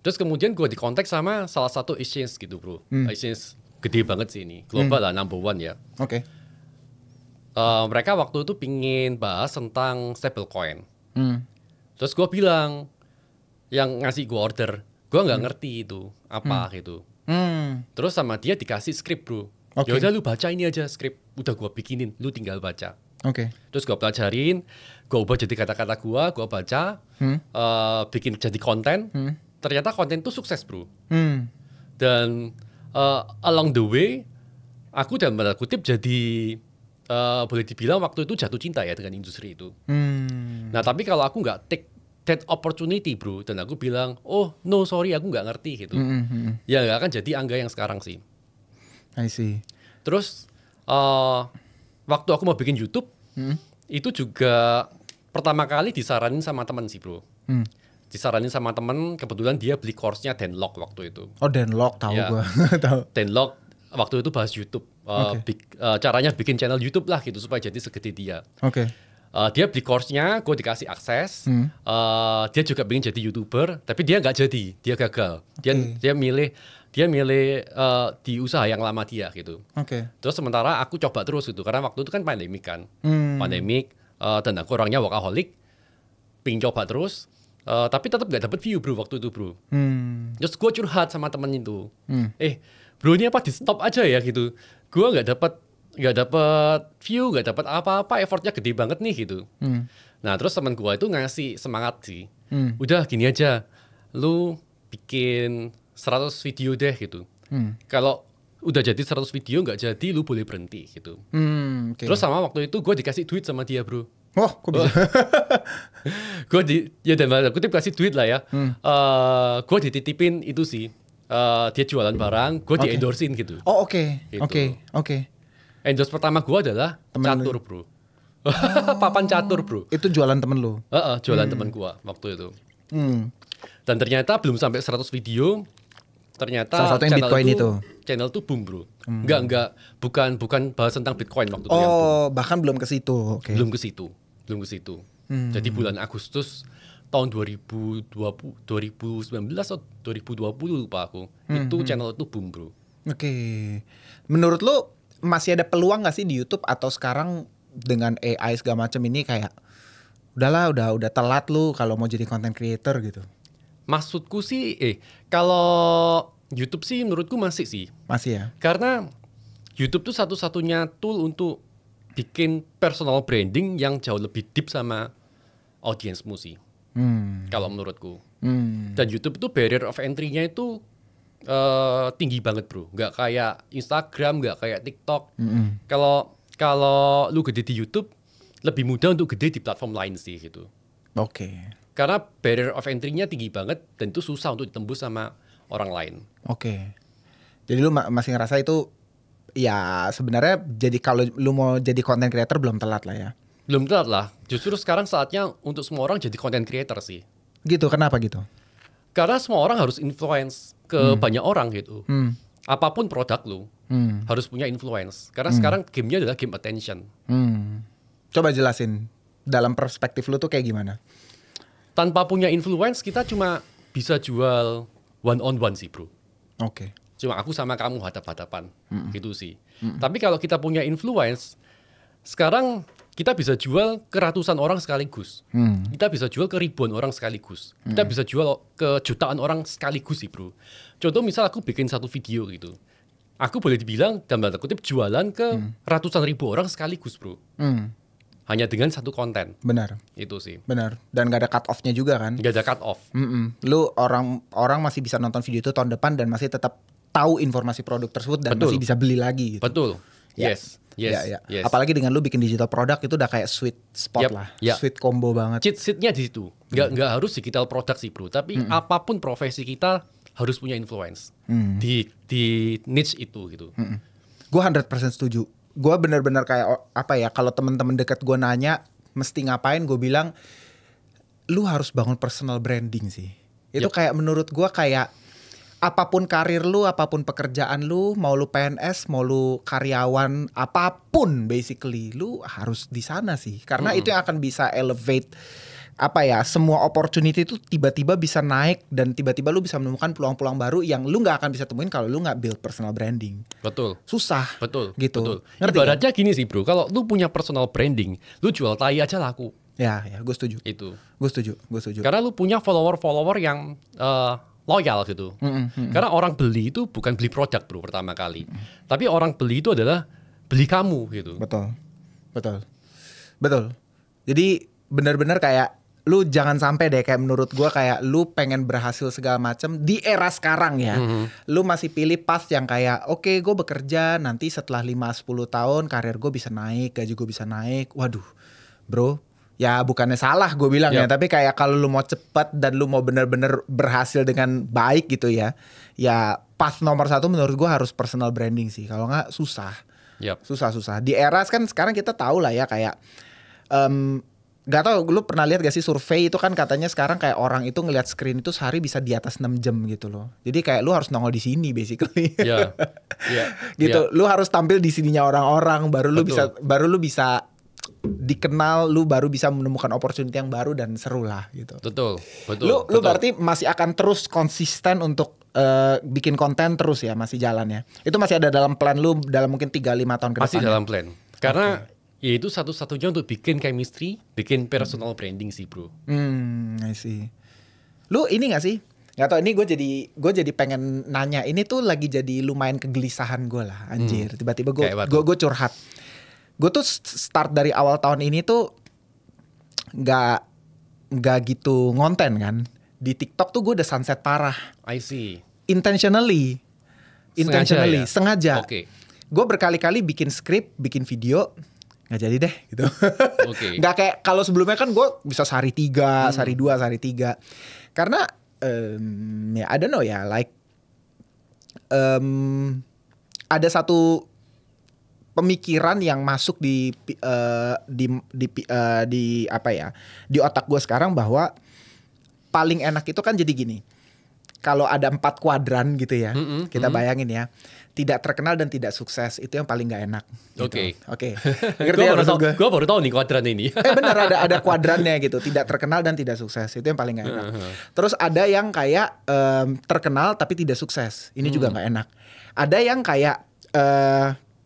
Terus kemudian gue dikontak sama salah satu exchange gitu bro. Exchange gede banget sih ini. Global lah, number one ya. Oke. Mereka waktu itu pingin bahas tentang stablecoin. Terus gue bilang, yang ngasih gue order, gue nggak ngerti itu apa gitu. Terus sama dia dikasih skrip bro. Ya udah lu baca ini aja skrip, udah gue bikinin, lu tinggal baca. Terus gue pelajarin, gue ubah jadi kata-kata gue baca, bikin jadi konten. Ternyata konten itu sukses bro. Dan along the way, aku dalam tanda kutip jadi boleh dibilang waktu itu jatuh cinta ya dengan industri itu. Nah tapi kalau aku nggak take that opportunity bro, dan aku bilang, oh no sorry aku nggak ngerti gitu, ya nggak akan jadi Angga yang sekarang sih. I see. Terus waktu aku mau bikin YouTube, itu juga pertama kali disaranin sama teman sih bro. Disaranin sama teman, kebetulan dia beli course-nya Denlock waktu itu. Oh Denlock, tahu ya. Gue. Tahu. Denlock waktu itu bahas YouTube, caranya bikin channel YouTube lah gitu supaya jadi segede dia. Dia beli course-nya, gue dikasih akses. Dia juga pengen jadi YouTuber, tapi dia nggak jadi, dia gagal. Dia milih di usaha yang lama dia gitu. Terus sementara aku coba terus gitu, karena waktu itu kan pandemik kan, pandemik, dan aku orangnya workaholic, pengen coba terus. Tapi tetap gak dapet view bro waktu itu bro. Terus gue curhat sama temen itu, bro ini apa di stop aja ya gitu. Gue gak dapet view, gak dapet apa-apa, effortnya gede banget nih gitu. Nah terus temen gue itu ngasih semangat sih. Udah gini aja, lu bikin 100 video deh gitu. Kalau udah jadi 100 video gak jadi, lu boleh berhenti gitu. Terus sama waktu itu gue dikasih duit sama dia bro. Wah, kok bisa? Gue dalam kutip kasih duit lah ya. Gue dititipin itu sih. Dia jualan barang, gue di-endorsein gitu. Oh oke. Endorse pertama gue adalah catur bro. Papan catur bro. Itu jualan temen lu? Jualan temen gue waktu itu. Dan ternyata belum sampai 100 video. Ternyata salah satu yang Bitcoin itu. Channel tuh boom bro. Enggak, bukan bahas tentang Bitcoin waktu itu. Oh, bahkan belum ke situ. Belum ke situ. Jadi bulan Agustus tahun 2019 atau 2020 lupa aku. Itu channel itu boom bro. Menurut lu masih ada peluang nggak sih di YouTube, atau sekarang dengan AI segala macam ini kayak udahlah, udah telat lu kalau mau jadi content creator gitu? Maksudku sih, kalau YouTube sih menurutku masih sih. Masih ya? Karena YouTube tuh satu-satunya tool untuk bikin personal branding yang jauh lebih deep sama audiensmu sih. Kalau menurutku. Dan YouTube tuh barrier of entry-nya itu tinggi banget bro. Nggak kayak Instagram, nggak kayak TikTok. Kalau lu gede di YouTube, lebih mudah untuk gede di platform lain sih gitu. Karena barrier of entry-nya tinggi banget dan itu susah untuk ditembus sama orang lain. Jadi lu masih ngerasa itu ya sebenarnya, jadi kalau lu mau jadi content creator belum telat lah ya? Belum telat lah. Justru sekarang saatnya untuk semua orang jadi content creator sih. Gitu, kenapa gitu? Karena semua orang harus influence ke banyak orang gitu. Apapun produk lu harus punya influence. Karena sekarang game-nya adalah game attention. Coba jelasin dalam perspektif lu tuh kayak gimana? Tanpa punya influence kita cuma bisa jual one on one sih bro. Cuma aku sama kamu hadap-hadapan gitu sih. Tapi kalau kita punya influence, sekarang kita bisa jual ke ratusan orang sekaligus. Kita bisa jual ke ribuan orang sekaligus. Kita bisa jual ke jutaan orang sekaligus sih bro. Contoh misal aku bikin satu video gitu, aku boleh dibilang dalam tanda kutip jualan ke ratusan ribu orang sekaligus bro. Hanya dengan satu konten. Benar. Itu sih. Benar. Dan gak ada cut off-nya juga kan? Gak ada cut off. Lu orang masih bisa nonton video itu tahun depan dan masih tetap tahu informasi produk tersebut dan masih bisa beli lagi gitu. Betul. Yes. Apalagi dengan lu bikin digital product itu udah kayak sweet spot lah. Sweet combo banget. Cheat sheet-nya di situ. Gak harus digital product sih bro. Tapi apapun profesi kita harus punya influence di niche itu gitu. Gue 100% setuju. Gue bener-bener kayak apa ya, kalau temen-temen deket gue nanya mesti ngapain, gue bilang lu harus bangun personal branding sih. Itu kayak menurut gue kayak apapun karir lu, apapun pekerjaan lu, mau lu PNS, mau lu karyawan, apapun basically, lu harus di sana sih. Karena itu yang akan bisa elevate semua opportunity itu tiba-tiba bisa naik dan tiba-tiba lu bisa menemukan peluang-peluang baru yang lu nggak akan bisa temuin kalau lu nggak build personal branding. Betul. Susah. Betul. Gitu. Betul. Ibaratnya gini sih bro, kalau lu punya personal branding, lu jual tai aja laku. Ya, gue setuju. Itu. Gue setuju. Karena lu punya follower yang loyal gitu. Karena orang beli itu bukan beli produk bro pertama kali. Tapi orang beli itu adalah beli kamu gitu. Betul. Jadi benar-benar kayak lu jangan sampai deh kayak menurut gua kayak lu pengen berhasil segala macam di era sekarang ya. Lu masih pilih pas yang kayak oke, gue bekerja nanti setelah 5-10 tahun karir gue bisa naik, gaji gue bisa naik. Waduh bro, ya bukannya salah gue bilang ya, tapi kayak kalau lu mau cepat dan lu mau bener-bener berhasil dengan baik gitu ya path nomor 1 menurut gue harus personal branding sih. Kalau nggak susah. Susah. Di era kan sekarang kita tahu lah ya kayak gak tau lu pernah lihat gak sih survei itu kan katanya sekarang kayak orang itu ngelihat screen itu sehari bisa di atas 6 jam gitu loh. Jadi kayak lu harus nongol di sini basically. Gitu. Lu harus tampil di sininya orang-orang baru lu bisa dikenal, lu baru bisa menemukan opportunity yang baru dan seru lah gitu. Betul. Lu berarti masih akan terus konsisten untuk bikin konten terus ya, masih jalan ya. Itu masih ada dalam plan lu dalam mungkin 3-5 tahun ke depan. Masih dalam plan. Karena ya itu satu-satunya untuk bikin chemistry, bikin personal branding sih bro. I see. Lu ini gak sih? Gak tau, ini gue jadi pengen nanya. Ini tuh lagi jadi lumayan kegelisahan gue lah anjir. Tiba-tiba gue curhat. Gue tuh start dari awal tahun ini tuh gak gitu ngonten kan. Di TikTok tuh gue udah sunset parah. I see. Intentionally, sengaja. Okay. Gue berkali-kali bikin skrip, bikin video, nggak jadi deh gitu. Nggak kayak kalau sebelumnya kan gue bisa sehari 3, sehari 2, sehari 3. Karena ya I don't know ya, like ada satu pemikiran yang masuk di otak gue sekarang bahwa paling enak itu kan jadi gini. Kalau ada 4 kuadran gitu ya, kita bayangin ya, tidak terkenal dan tidak sukses itu yang paling nggak enak. Oke. Gue baru tahu nih kuadran ini. Bener ada kuadrannya gitu, tidak terkenal dan tidak sukses itu yang paling nggak enak. Terus ada yang kayak terkenal tapi tidak sukses, ini juga nggak enak. Ada yang kayak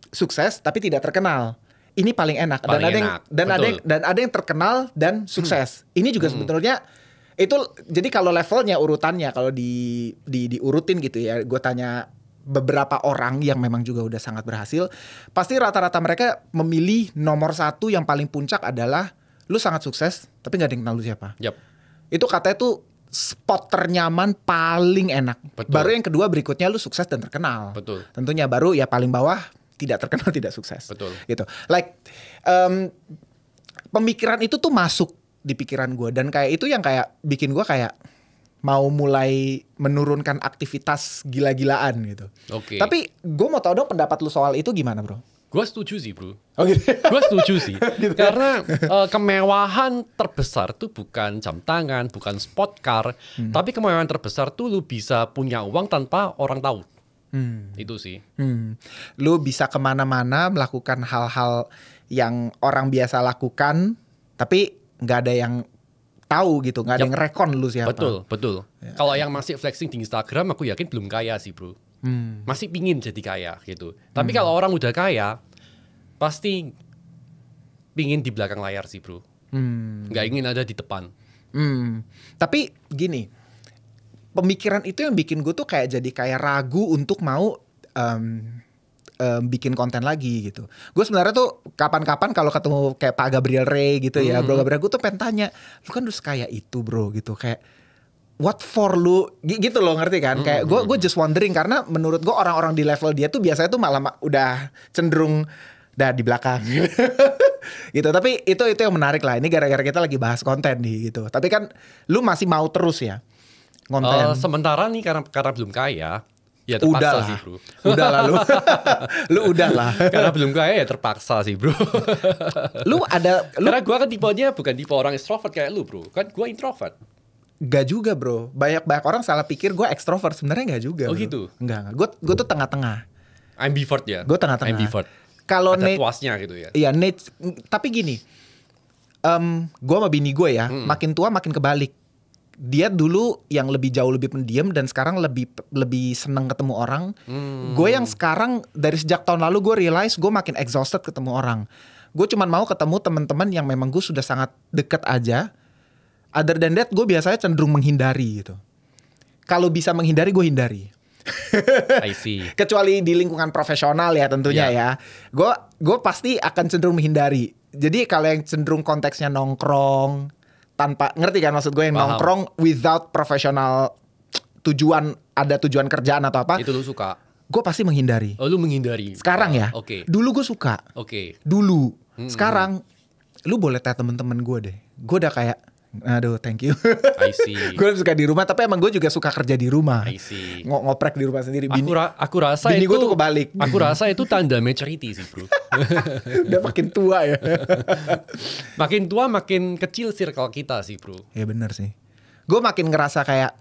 sukses tapi tidak terkenal, ini paling enak. Dan ada yang terkenal dan sukses, ini juga sebetulnya. Itu jadi kalau levelnya urutannya kalau diurutin gitu ya, gue tanya beberapa orang yang memang juga udah sangat berhasil, pasti rata-rata mereka memilih nomor 1 yang paling puncak adalah lu sangat sukses tapi nggak ada yang kenal lu siapa. Itu katanya tuh spot ternyaman paling enak. Baru yang kedua berikutnya lu sukses dan terkenal. Tentunya baru ya paling bawah tidak terkenal tidak sukses. Gitu. Like pemikiran itu tuh masuk di pikiran gue dan kayak itu yang kayak bikin gue kayak mau mulai menurunkan aktivitas gila-gilaan gitu. Tapi gue mau tahu dong pendapat lu soal itu gimana bro? Gue setuju sih bro. Gue setuju sih. Gitu. Karena kemewahan terbesar tuh bukan jam tangan, bukan sport car, tapi kemewahan terbesar tuh lu bisa punya uang tanpa orang tahu. Itu sih. Lu bisa kemana-mana melakukan hal-hal yang orang biasa lakukan, tapi nggak ada yang tahu gitu, nggak ada yang rekon lu siapa. Betul. Ya. Kalau yang masih flexing di Instagram, aku yakin belum kaya sih bro. Masih pingin jadi kaya gitu. Tapi kalau orang udah kaya, pasti pingin di belakang layar sih bro. Nggak ingin ada di depan. Tapi gini, pemikiran itu yang bikin gue tuh kayak jadi kayak ragu untuk mau bikin konten lagi gitu. Gue sebenarnya tuh kapan-kapan kalau ketemu kayak Pak Gabriel Ray gitu ya, Bro Gabriel, gue tuh pengen tanya, lu kan udah kayak itu bro gitu, kayak what for lu gitu loh, ngerti kan? Kayak gue just wondering karena menurut gue orang-orang di level dia tuh biasanya tuh malah udah cenderung di belakang gitu. Tapi itu yang menarik lah. Ini gara-gara kita lagi bahas konten nih gitu. Tapi kan lu masih mau terus ya konten. Sementara nih karena belum kaya. Ya terpaksa sih bro. Udah lah lu. Lu udah lah. Karena belum kaya ya terpaksa sih bro. Karena gue kan tipenya bukan tipe orang extrovert kayak lu bro. Kan gue introvert. Gak juga bro, banyak orang salah pikir gue ekstrovert, sebenarnya gak juga. Oh bro. Gitu? Enggak. Gue tuh tengah-tengah. Ambivert ya? Gue tengah-tengah. Ambivert. Kalau ada tuasnya gitu ya? Iya, tapi gini, gue sama bini gue ya, makin tua makin kebalik. Dia dulu yang jauh lebih pendiam dan sekarang lebih seneng ketemu orang. Gue yang sekarang dari sejak tahun lalu gue realize gue makin exhausted ketemu orang. Gue cuman mau ketemu teman-teman yang memang gue sudah sangat deket aja. Other than that, gue biasanya cenderung menghindari gitu. Kalau bisa menghindari, gue hindari. I see. Kecuali di lingkungan profesional ya tentunya ya. Gue pasti akan cenderung menghindari. Jadi kalau yang cenderung konteksnya nongkrong tanpa, ngerti kan maksud gue, yang nongkrong without profesional ada tujuan kerjaan atau apa. Itu lu suka? Gue pasti menghindari. Oh, lu menghindari. Sekarang ya. Oke. Dulu gue suka. Oke. Dulu. Sekarang lu boleh tanya temen-temen gue deh. Gue udah kayak, aduh thank you. I see. Gue suka di rumah, tapi emang gue juga suka kerja di rumah. I see. Ngoprek di rumah sendiri. Aku rasa bini itu, gue tuh kebalik. Aku rasa itu tanda maturity sih bro. Udah makin tua ya. Makin tua makin kecil circle kita sih bro. Ya benar sih. Gue makin ngerasa kayak,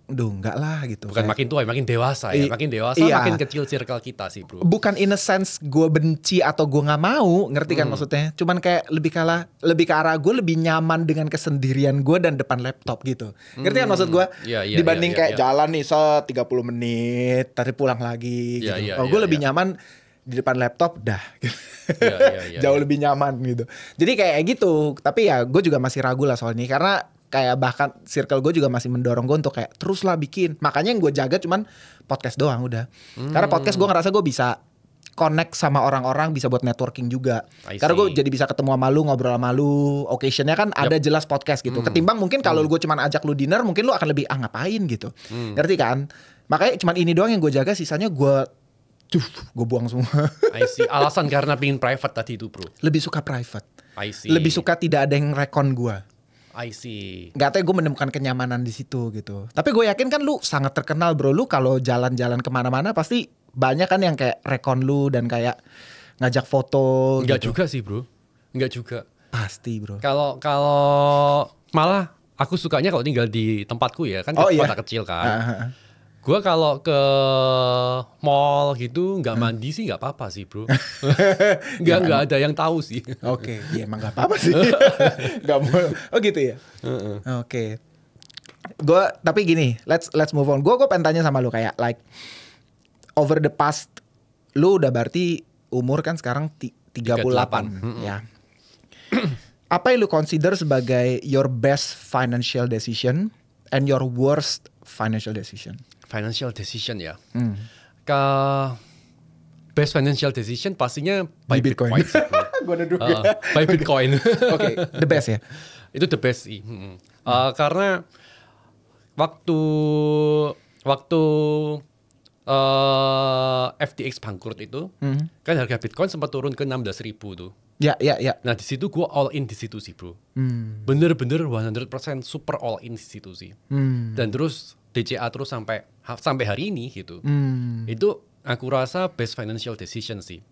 duh enggak lah gitu. Bukan kayak, makin tua, makin dewasa ya. Makin dewasa makin kecil circle kita sih bro. Bukan in a sense gue benci atau gue gak mau, ngerti kan maksudnya. Cuman kayak lebih ke arah gue lebih nyaman dengan kesendirian gue dan depan laptop gitu. Ngerti kan maksud gue? Dibanding kayak jalan nih 30 menit, tadi pulang lagi gitu. Gue lebih nyaman di depan laptop dah. Jauh lebih nyaman gitu. Jadi kayak gitu. Tapi ya gue juga masih ragu lah soal ini. Karena kayak bahkan circle gue juga masih mendorong gue untuk kayak terus lah bikin. Makanya yang gue jaga cuman podcast doang udah. Karena podcast gue ngerasa gue bisa connect sama orang-orang, bisa buat networking juga. Karena gue jadi bisa ketemu sama lu, ngobrol sama lu. Occasionnya kan ada jelas podcast gitu. Ketimbang mungkin kalau gue cuman ajak lu dinner, mungkin lu akan lebih ngapain gitu. Ngerti kan? Makanya cuman ini doang yang gue jaga, sisanya gue buang semua. I see. Alasan karena pengen private tadi itu bro. Lebih suka private. I see. Lebih suka tidak ada yang rekon gue. I see. Gak tau, gue menemukan kenyamanan di situ gitu. Tapi gue yakin kan lu sangat terkenal bro. Lu kalau jalan-jalan kemana-mana pasti banyak kan yang kayak rekon lu dan kayak ngajak foto. Enggak gitu. juga sih bro. Enggak juga. Pasti bro. Kalau malah aku sukanya kalau tinggal di tempatku ya kan kota kecil kan. Gue kalau ke mall gitu nggak mandi sih nggak apa-apa sih bro. nggak ada yang tahu sih. Oke, ya emang nggak apa-apa sih. Nggak mau. Oh gitu ya. Oke. Gue tapi gini, let's move on. Gue pengen tanya sama lu kayak like over the past, lu udah berarti umur kan sekarang 38 ya. Apa yang lu consider sebagai your best financial decision and your worst financial decision? Financial decision ya. Best financial decision pastinya buy Bitcoin. Gue udah dulu. Buy Bitcoin. Oke, the best ya. Itu the best sih. Karena waktu FTX bangkrut itu, kan harga Bitcoin sempat turun ke 16.000 tuh. Ya. Nah di situ gue all in di situ sih bro. Bener-bener 100% super all in di situ sih. Dan terus DCA terus sampai hari ini gitu. Itu aku rasa best financial decision sih.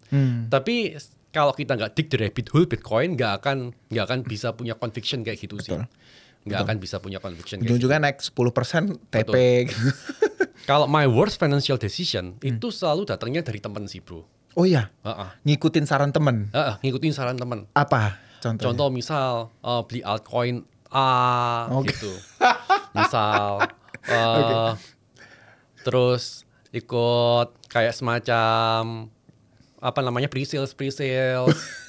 Tapi kalau kita nggak dig the rabbit hole Bitcoin, nggak akan bisa punya conviction kayak gitu. Betul. Sih. Nggak akan bisa punya conviction. Ujung-ujungnya naik 10% TP. Kalau my worst financial decision itu selalu datangnya dari temen sih bro. Oh iya, ngikutin saran temen. Ngikutin saran temen. Apa contohnya? Contoh misal beli altcoin A gitu. Misal terus ikut kayak semacam apa namanya pre-sales.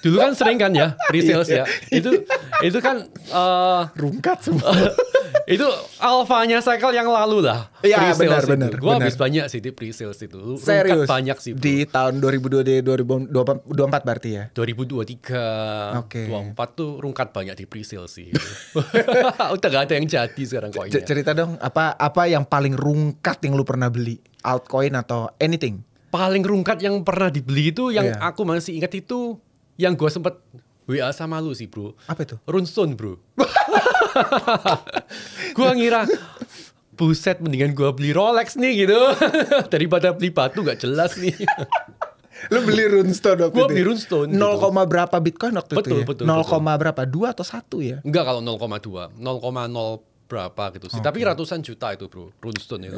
Dulu kan sering kan ya pre-sales ya. Itu kan rungkat semua. Itu alfanya cycle yang lalu lah. Iya benar. Gue habis banyak sih di pre-sales itu. Serius? Rungkat banyak sih bro. Di tahun 2024 berarti ya? 2023, 24 tuh rungkat banyak di pre-sales sih. Udah gak ada yang jadi sekarang koinnya. Cerita dong, apa yang paling rungkat yang lu pernah beli? Altcoin atau anything? Paling rungkat yang pernah dibeli itu yang aku masih ingat itu yang gue sempet WA sama lu sih bro. Apa itu? Runestone bro. Gue ngira buset mendingan gue beli Rolex nih gitu daripada beli batu gak jelas nih. Lu beli Runestone waktu itu? Gue beli Runestone 0, gitu. Berapa Bitcoin waktu betul, itu ya? Betul. 0, berapa? 2 atau 1 ya? Enggak kalau 0,2 0,0 berapa gitu sih. Tapi ratusan juta itu bro, runestone itu.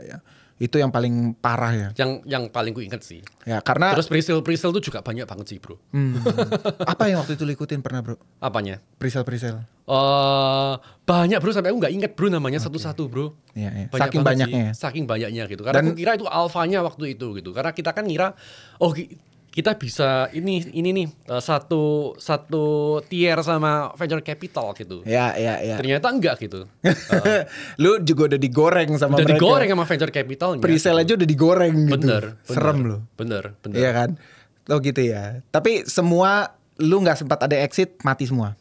Ya. Itu yang paling parah ya. Yang paling ku inget sih. Ya karena. Terus presale tuh juga banyak banget sih bro. Apa yang waktu itu lu ikutin pernah bro? Apanya? Presale. Banyak bro, sampai aku nggak inget bro namanya satu-satu bro. Iya. Saking banyaknya. Saking banyaknya gitu. Karena aku kira itu alfanya waktu itu gitu. Karena kita kan ngira, kita bisa ini nih satu tier sama venture capital gitu. Ya. Ternyata enggak gitu. Lu juga udah digoreng sama mereka. Udah digoreng sama venture capitalnya. Presale aja udah digoreng gitu. Bener. Serem lu. Bener. Iya kan? Oh gitu ya. Tapi semua lu nggak sempat ada exit, mati semua.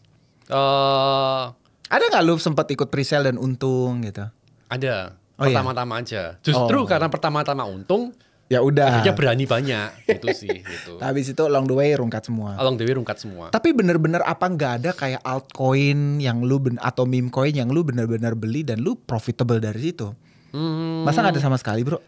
Ada nggak lu sempat ikut presale dan untung gitu? Ada. Pertama-tama aja. Justru karena pertama-tama untung. Ya udah. Akhirnya berani banyak gitu sih gitu. Habis itu along the way rungkat semua. Tapi bener-bener apa nggak ada kayak altcoin yang lu atau meme coin yang lu bener-bener beli dan lu profitable dari situ? Masa nggak ada sama sekali bro?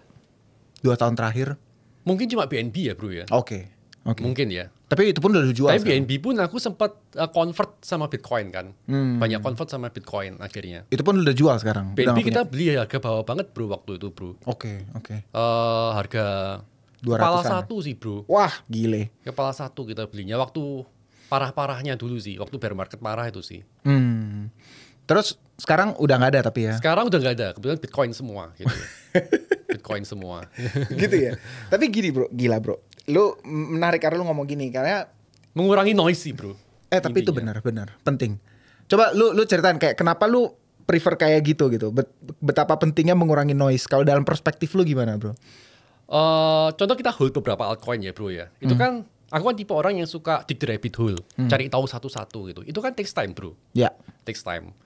2 tahun terakhir? Mungkin cuma BNB ya bro ya. Oke. Mungkin ya. Tapi itu pun udah dijual. Tapi BNB pun aku sempat convert sama Bitcoin kan. Banyak convert sama Bitcoin akhirnya. Itu pun udah jual sekarang. BNB kita beli harga bawah banget bro waktu itu bro. Oke. Harga 200-an. Kepala 1 sih bro. Wah gile. Kepala 1 kita belinya waktu parah-parahnya dulu sih. Waktu bear market parah itu sih. Terus sekarang udah nggak ada tapi ya? Sekarang udah nggak ada. Kebetulan Bitcoin semua gitu. Bitcoin semua. Gitu ya. Tapi gini bro, gila bro. Lu menarik karena lu ngomong gini karena mengurangi noise sih bro. Tapi itu benar penting. Coba lu ceritain kayak kenapa lu prefer kayak gitu. Betapa pentingnya mengurangi noise. Kalau dalam perspektif lu gimana bro? Contoh kita hold beberapa altcoin ya bro ya. Itu kan aku kan tipe orang yang suka dig the rabbit hole, cari tahu satu-satu gitu. Itu kan takes time bro. Ya. Takes time.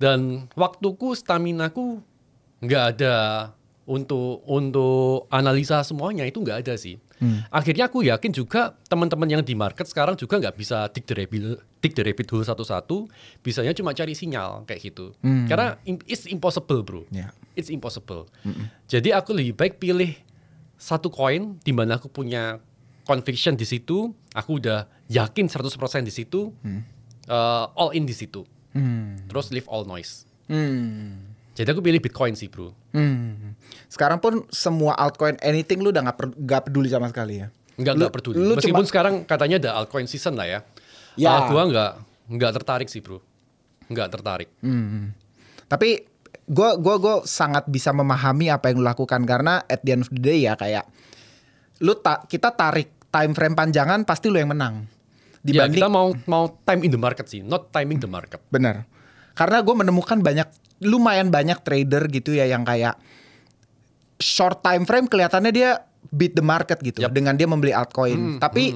Dan waktuku, staminaku nggak ada untuk analisa semuanya, itu nggak ada sih. Akhirnya aku yakin juga teman-teman yang di market sekarang juga nggak bisa dig the rabbit hole satu-satu, bisanya cuma cari sinyal kayak gitu. Karena it's impossible bro. It's impossible. Jadi aku lebih baik pilih satu koin di mana aku punya conviction di situ, aku udah yakin 100% di situ, all in di situ. Terus leave all noise. Jadi aku pilih Bitcoin sih bro. Sekarang pun semua altcoin anything lu udah nggak peduli sama sekali ya? Nggak peduli. Meskipun sekarang katanya ada altcoin season lah ya. Gua nggak tertarik sih bro. Nggak tertarik. Tapi gue sangat bisa memahami apa yang lu lakukan karena at the end of the day ya kayak kita tarik time frame panjangan pasti lu yang menang. Dibanding, ya kita mau time in the market sih, not timing the market. Benar. Karena gue menemukan lumayan banyak trader gitu ya yang kayak short time frame kelihatannya dia beat the market gitu dengan dia membeli altcoin. Tapi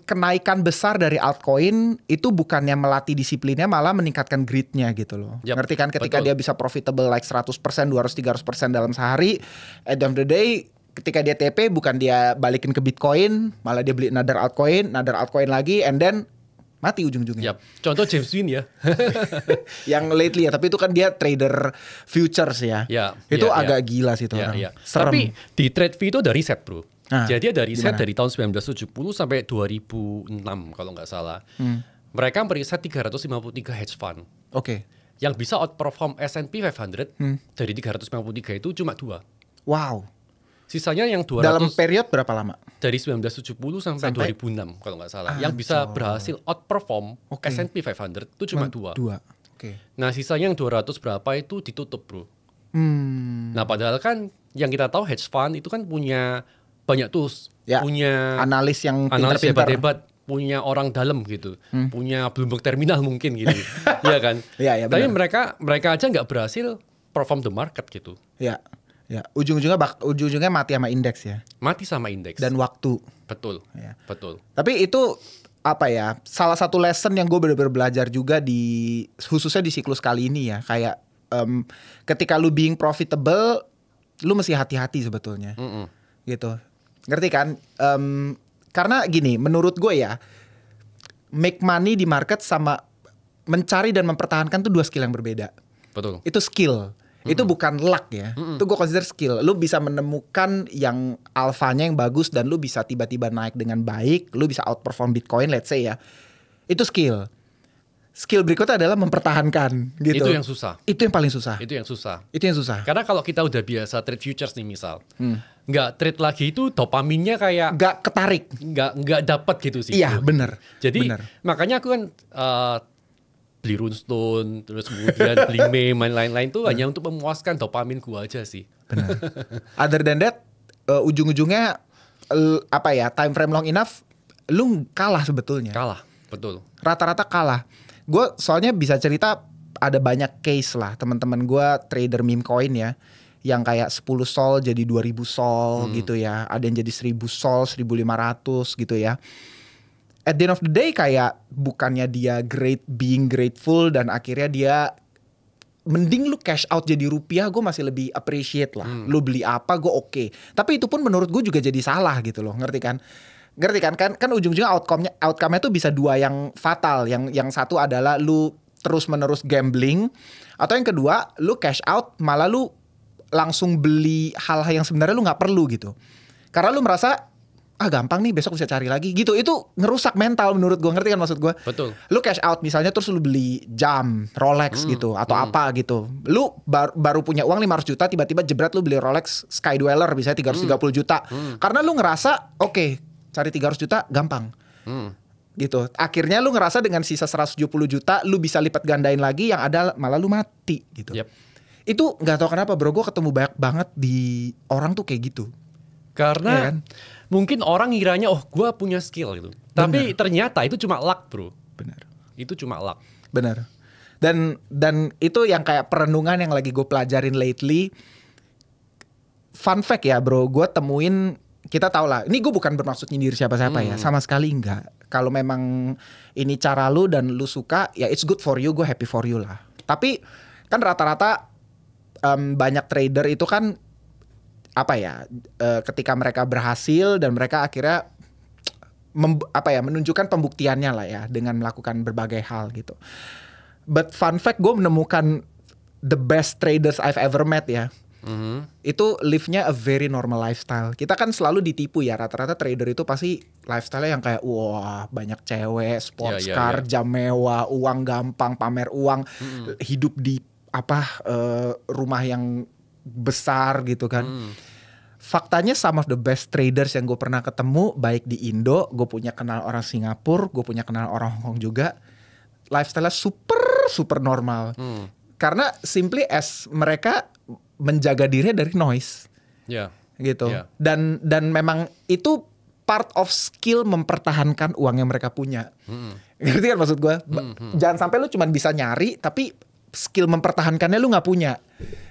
kenaikan besar dari altcoin itu bukannya melatih disiplinnya, malah meningkatkan greednya gitu loh. Ngerti kan ketika dia bisa profitable like 100%, 200-300% dalam sehari, at the end of the day ketika dia TP bukan dia balikin ke Bitcoin, malah dia beli another altcoin lagi, and then mati ujung-ujungnya. Contoh James Wynn ya. Yang lately ya, tapi itu kan dia trader futures ya. Itu agak gila sih itu orang. Serem. Tapi di TradeV itu ada riset bro. Jadi ada riset dari tahun 1970 sampai 2006 kalau nggak salah. Mereka meriset 353 hedge fund. Yang bisa outperform S&P 500 dari 353 itu cuma 2. Wow. Sisanya yang 200 dalam periode berapa lama? Dari 1970 sampai 2006 kalau nggak salah. Yang bisa berhasil outperform S&P 500 itu cuma 2. Nah sisanya yang 200 berapa itu ditutup bro. Nah padahal kan yang kita tahu hedge fund itu kan punya banyak tools, punya analis yang hebat-hebat, punya orang dalam gitu, punya Bloomberg terminal mungkin gitu, ya kan? Tapi mereka aja nggak berhasil perform the market gitu. Ya, ujung-ujungnya mati sama indeks ya. Mati sama indeks. Dan waktu. Betul. Betul. Tapi itu apa ya? Salah satu lesson yang gue benar-benar belajar juga khususnya di siklus kali ini ya. Kayak ketika lu being profitable, lu mesti hati-hati sebetulnya. Gitu. Ngerti kan? Karena gini, menurut gue ya, make money di market sama mencari dan mempertahankan tuh 2 skill yang berbeda. Betul. Itu skill. Itu bukan luck ya. Itu gue consider skill. Lu bisa menemukan yang alfanya yang bagus dan lu bisa tiba-tiba naik dengan baik, lu bisa outperform Bitcoin let's say ya. Itu skill. skill berikutnya adalah mempertahankan gitu. Itu yang susah. Itu yang paling susah. Itu yang susah. Itu yang susah. Karena kalau kita udah biasa trade futures nih misal, nggak trade lagi itu dopaminnya kayak nggak ketarik, nggak dapat gitu sih. Iya bener. Jadi makanya aku kan beli runestone, terus kemudian beli meme, lain-lain tuh hanya untuk memuaskan dopamin gua aja sih. Benar. Other than that, ujung-ujungnya apa ya, time frame long enough, lu kalah sebetulnya. Kalah, betul. Rata-rata kalah. Gue soalnya bisa cerita ada banyak case lah teman-teman gue trader meme coin ya, yang kayak 10 sol jadi 2000 sol gitu ya, ada yang jadi 1000 sol 1500 gitu ya. At the end of the day kayak bukannya dia being grateful dan akhirnya dia mending lu cash out jadi rupiah, gue masih lebih appreciate lah. Lu beli apa gue oke. Tapi itu pun menurut gue juga jadi salah gitu loh, ngerti kan? Kan ujung-ujungnya outcome-nya tuh bisa dua yang fatal. Yang satu adalah lu terus-menerus gambling, atau yang kedua lu cash out malah lu langsung beli hal-hal yang sebenarnya lu nggak perlu gitu. Karena lu merasa gampang nih, besok bisa cari lagi gitu. Itu ngerusak mental menurut gue, ngerti kan maksud gue? Betul. Lu cash out misalnya terus lu beli jam Rolex gitu atau apa gitu. Lu baru punya uang 500 juta, tiba-tiba jebret lu beli Rolex Sky Dweller bisa 330 juta. Karena lu ngerasa oke, cari 300 juta gampang. Gitu. Akhirnya lu ngerasa dengan sisa 170 juta lu bisa lipat gandain lagi, yang ada malah lu mati gitu. Yep. Itu gak tahu kenapa bro, gue ketemu banyak banget di orang tuh kayak gitu. Karena ya kan? Mungkin orang ngiranya gue punya skill gitu. Tapi ternyata itu cuma luck bro. Benar. Itu cuma luck. Benar. Dan itu yang kayak perenungan yang lagi gue pelajarin lately. Fun fact ya bro, gue temuin, kita tahu lah, ini gue bukan bermaksud nyindir siapa-siapa ya, sama sekali enggak. Kalau memang ini cara lu dan lu suka, ya it's good for you, gue happy for you lah. Tapi kan rata-rata banyak trader itu kan apa ya, ketika mereka berhasil dan mereka akhirnya menunjukkan pembuktiannya lah ya dengan melakukan berbagai hal gitu. But fun fact, gue menemukan the best traders I've ever met ya. Itu live-nya a very normal lifestyle. Kita kan selalu ditipu ya, rata-rata trader itu pasti lifestyle-nya yang kayak wah banyak cewek, sports car, jam mewah, uang gampang, pamer uang, hidup di rumah yang besar gitu kan. Faktanya some of the best traders yang gue pernah ketemu, baik di Indo, gue punya kenal orang Singapura, gue punya kenal orang Hong Kong juga, lifestyle-nya super normal. Karena simply as mereka menjaga diri dari noise, gitu. Dan memang itu part of skill mempertahankan uang yang mereka punya. Ngerti kan maksud gue? Jangan sampai lu cuma bisa nyari, tapi skill mempertahankannya lu nggak punya,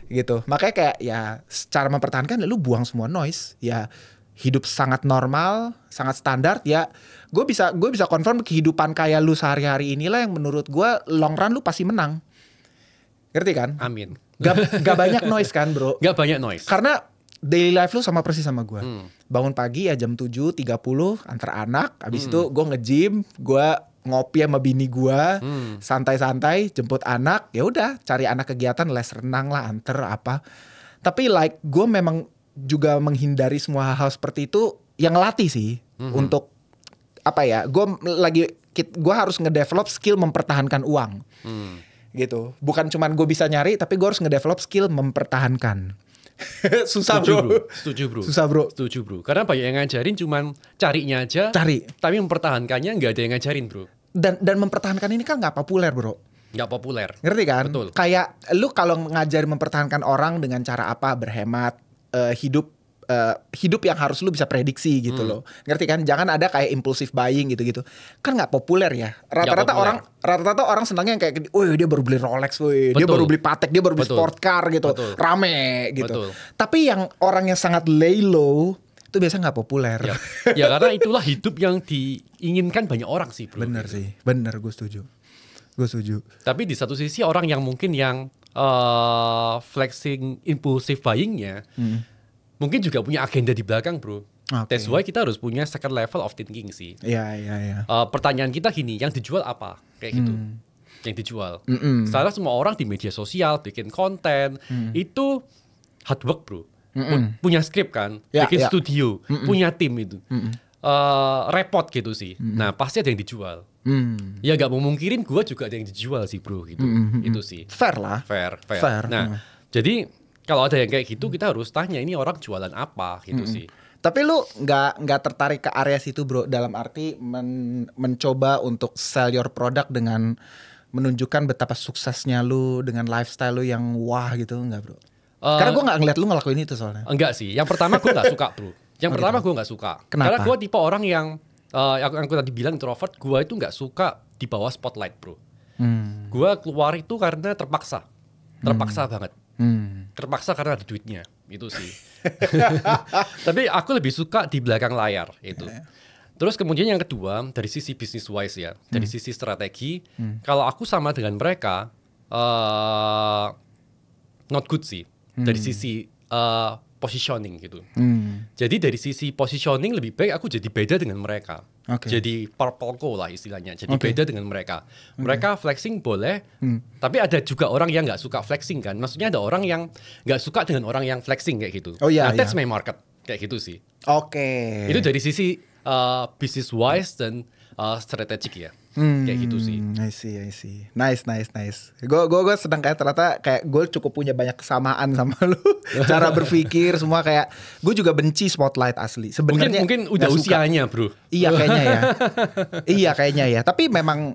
gitu. Makanya kayak ya cara mempertahankan lu buang semua noise, ya hidup sangat normal, sangat standar. Ya gue bisa confirm kehidupan kayak lu sehari-hari inilah yang menurut gue long run lu pasti menang. Ngerti kan? Amin. Gak banyak noise kan bro? Gak banyak noise. Karena daily life lu sama persis sama gue. Bangun pagi ya jam 7.30 antar anak. Abis itu gue nge-gym, gue ngopi sama bini gue, santai-santai jemput anak. Ya udah cari anak kegiatan, les renang lah, anter apa. Tapi like gue memang juga menghindari semua hal-hal seperti itu, yang ngelatih sih untuk apa ya? Gue harus ngedevelop skill mempertahankan uang. Gitu. Bukan cuman gue bisa nyari, tapi gue harus ngedevelop skill mempertahankan. Susah bro. Setuju bro. Karena banyak yang ngajarin cuman carinya aja. Tapi mempertahankannya nggak ada yang ngajarin bro. Dan mempertahankan ini kan nggak populer bro. Nggak populer. Ngerti kan? Betul. Kayak lu kalau ngajarin mempertahankan orang dengan cara apa, berhemat, hidup yang harus lu bisa prediksi gitu loh. Ngerti kan? Jangan ada kayak impulsive buying gitu-gitu. Kan nggak populer ya. Rata-rata orang senangnya yang kayak, dia baru beli Rolex, dia baru beli Patek, dia baru beli sport car gitu. Rame gitu. Tapi yang orang yang sangat lay low itu biasanya nggak populer. Ya karena itulah hidup yang diinginkan banyak orang sih bro. Bener gitu. sih, bener, gue setuju. Tapi di satu sisi orang yang mungkin yang flexing impulsive buyingnya mungkin juga punya agenda di belakang bro. That's why kita harus punya second level of thinking sih. Iya. Pertanyaan kita gini, yang dijual apa? Kayak gitu. Yang dijual. Sekarang semua orang di media sosial bikin konten itu hard work bro. Punya skrip kan, bikin studio, punya tim itu. repot gitu sih. Nah pasti ada yang dijual. Ya nggak mau mungkirin gue juga ada yang dijual sih bro gitu. Itu sih. Fair lah. Fair. Nah jadi kalau ada yang kayak gitu kita harus tanya ini orang jualan apa gitu sih. Tapi lu nggak tertarik ke area situ bro, dalam arti mencoba untuk sell your product dengan menunjukkan betapa suksesnya lu dengan lifestyle lu yang wah gitu, nggak bro? Karena gue nggak ngeliat lu ngelakuin itu soalnya. Enggak sih, yang pertama gue nggak suka bro. Yang pertama gue nggak suka. Kenapa? Karena gue tipe orang yang gue tadi bilang introvert, gue itu nggak suka di bawah spotlight bro. Gue keluar itu karena terpaksa banget. Terpaksa karena ada duitnya, itu sih. Tapi aku lebih suka di belakang layar itu. Terus kemudian yang kedua dari sisi business wise ya, dari sisi strategi, kalau aku sama dengan mereka, not good sih. Dari sisi positioning gitu. Jadi dari sisi positioning lebih baik aku jadi beda dengan mereka. Jadi purple co lah istilahnya. Jadi beda dengan mereka. Mereka flexing boleh, tapi ada juga orang yang nggak suka flexing kan. Maksudnya ada orang yang nggak suka dengan orang yang flexing kayak gitu. Nah, that's my market kayak gitu sih. Itu dari sisi business wise dan strategik ya. Kayak gitu sih. I see. Nice. Gue sedang kayak ternyata kayak gue cukup punya banyak kesamaan sama lu. Cara berpikir semua kayak gue juga benci spotlight asli. Sebenarnya mungkin udah usianya, bro. Iya kayaknya ya. Tapi memang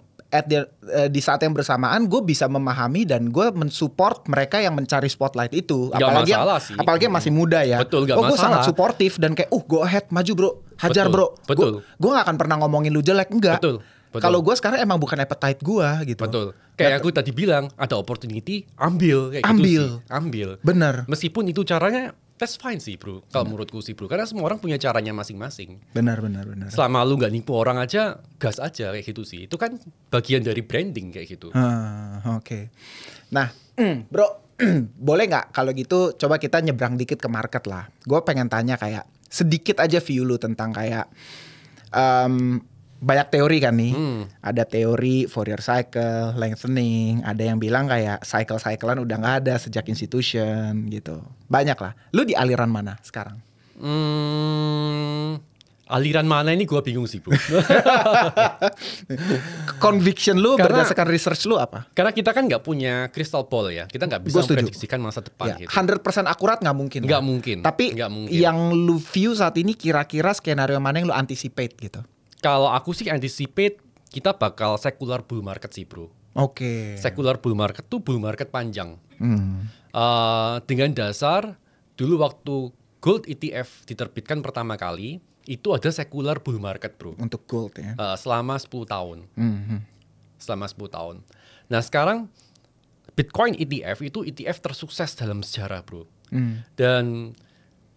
di saat yang bersamaan gue bisa memahami dan gue mensupport mereka yang mencari spotlight itu. Apalagi yang masih muda ya. Betul, gak masalah. Gue sangat suportif dan kayak go ahead, maju bro, hajar bro. Betul. Gue gak akan pernah ngomongin lu jelek, enggak. Betul. Kalau gue sekarang emang bukan appetite gue gitu. Betul. Kayak aku tadi bilang, ada opportunity, ambil kayak gitu sih. Ambil. Bener. Meskipun itu caranya, that's fine sih bro. Kalau menurutku sih bro, karena semua orang punya caranya masing-masing. Benar. Selama lu nggak nipu orang aja, gas aja kayak gitu sih. Itu kan bagian dari branding kayak gitu. Oke. Nah, bro, boleh nggak kalau gitu coba kita nyebrang dikit ke market lah. Gue pengen tanya kayak sedikit aja view lu tentang kayak banyak teori kan nih. Ada teori Fourier cycle, lengthening, ada yang bilang kayak cycle-cyclean udah nggak ada sejak institution gitu. Banyak lah. Lu di aliran mana sekarang? Aliran mana ini gue bingung sih bro. Conviction lu berdasarkan research lu apa? Karena kita kan nggak punya crystal ball ya. Kita nggak bisa memprediksikan masa depan gitu. 100% akurat nggak mungkin. Nggak mungkin. Tapi yang lu view saat ini kira-kira skenario mana yang lu anticipate gitu? Kalau aku sih anticipate kita bakal secular bull market sih bro. Secular bull market tuh bull market panjang. Dengan dasar dulu waktu gold ETF diterbitkan pertama kali, itu ada secular bull market bro. Untuk gold ya? Selama 10 tahun. Selama 10 tahun. Nah sekarang Bitcoin ETF itu ETF tersukses dalam sejarah bro. Dan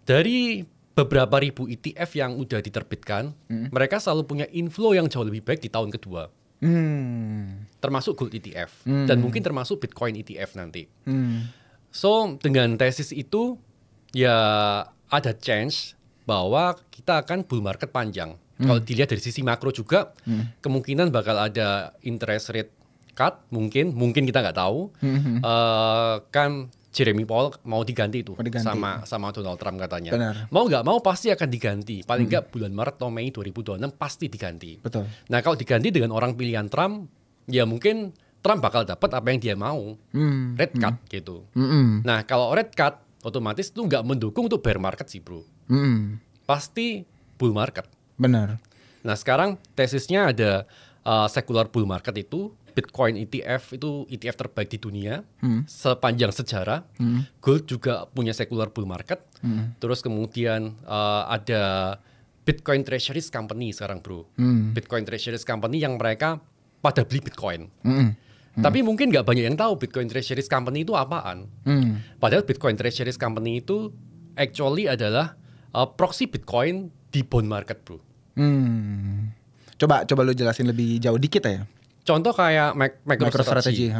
dari beberapa ribu ETF yang udah diterbitkan, mereka selalu punya inflow yang jauh lebih baik di tahun kedua. Termasuk gold ETF dan mungkin termasuk Bitcoin ETF nanti. So dengan tesis itu ya ada chance bahwa kita akan bull market panjang. Kalau dilihat dari sisi makro juga, kemungkinan bakal ada interest rate cut, mungkin kita nggak tahu. Kan Jeremy Powell mau diganti itu sama Donald Trump katanya. Benar. Mau nggak mau pasti akan diganti. Paling nggak bulan Maret atau Mei 2026 pasti diganti. Betul. Nah kalau diganti dengan orang pilihan Trump, ya mungkin Trump bakal dapat apa yang dia mau. Red cut gitu. Nah kalau red cut, otomatis itu nggak mendukung untuk bear market sih bro. Pasti bull market. Benar. Nah sekarang tesisnya ada secular bull market itu. Bitcoin ETF itu ETF terbaik di dunia sepanjang sejarah. Gold juga punya secular bull market. Terus kemudian ada Bitcoin Treasuries Company sekarang bro. Bitcoin Treasuries Company yang mereka pada beli Bitcoin. Tapi mungkin nggak banyak yang tahu Bitcoin Treasuries Company itu apaan. Padahal Bitcoin Treasuries Company itu actually adalah proxy Bitcoin di bond market bro. Coba lu jelasin lebih jauh dikit ya. Contoh kayak MicroStrategy.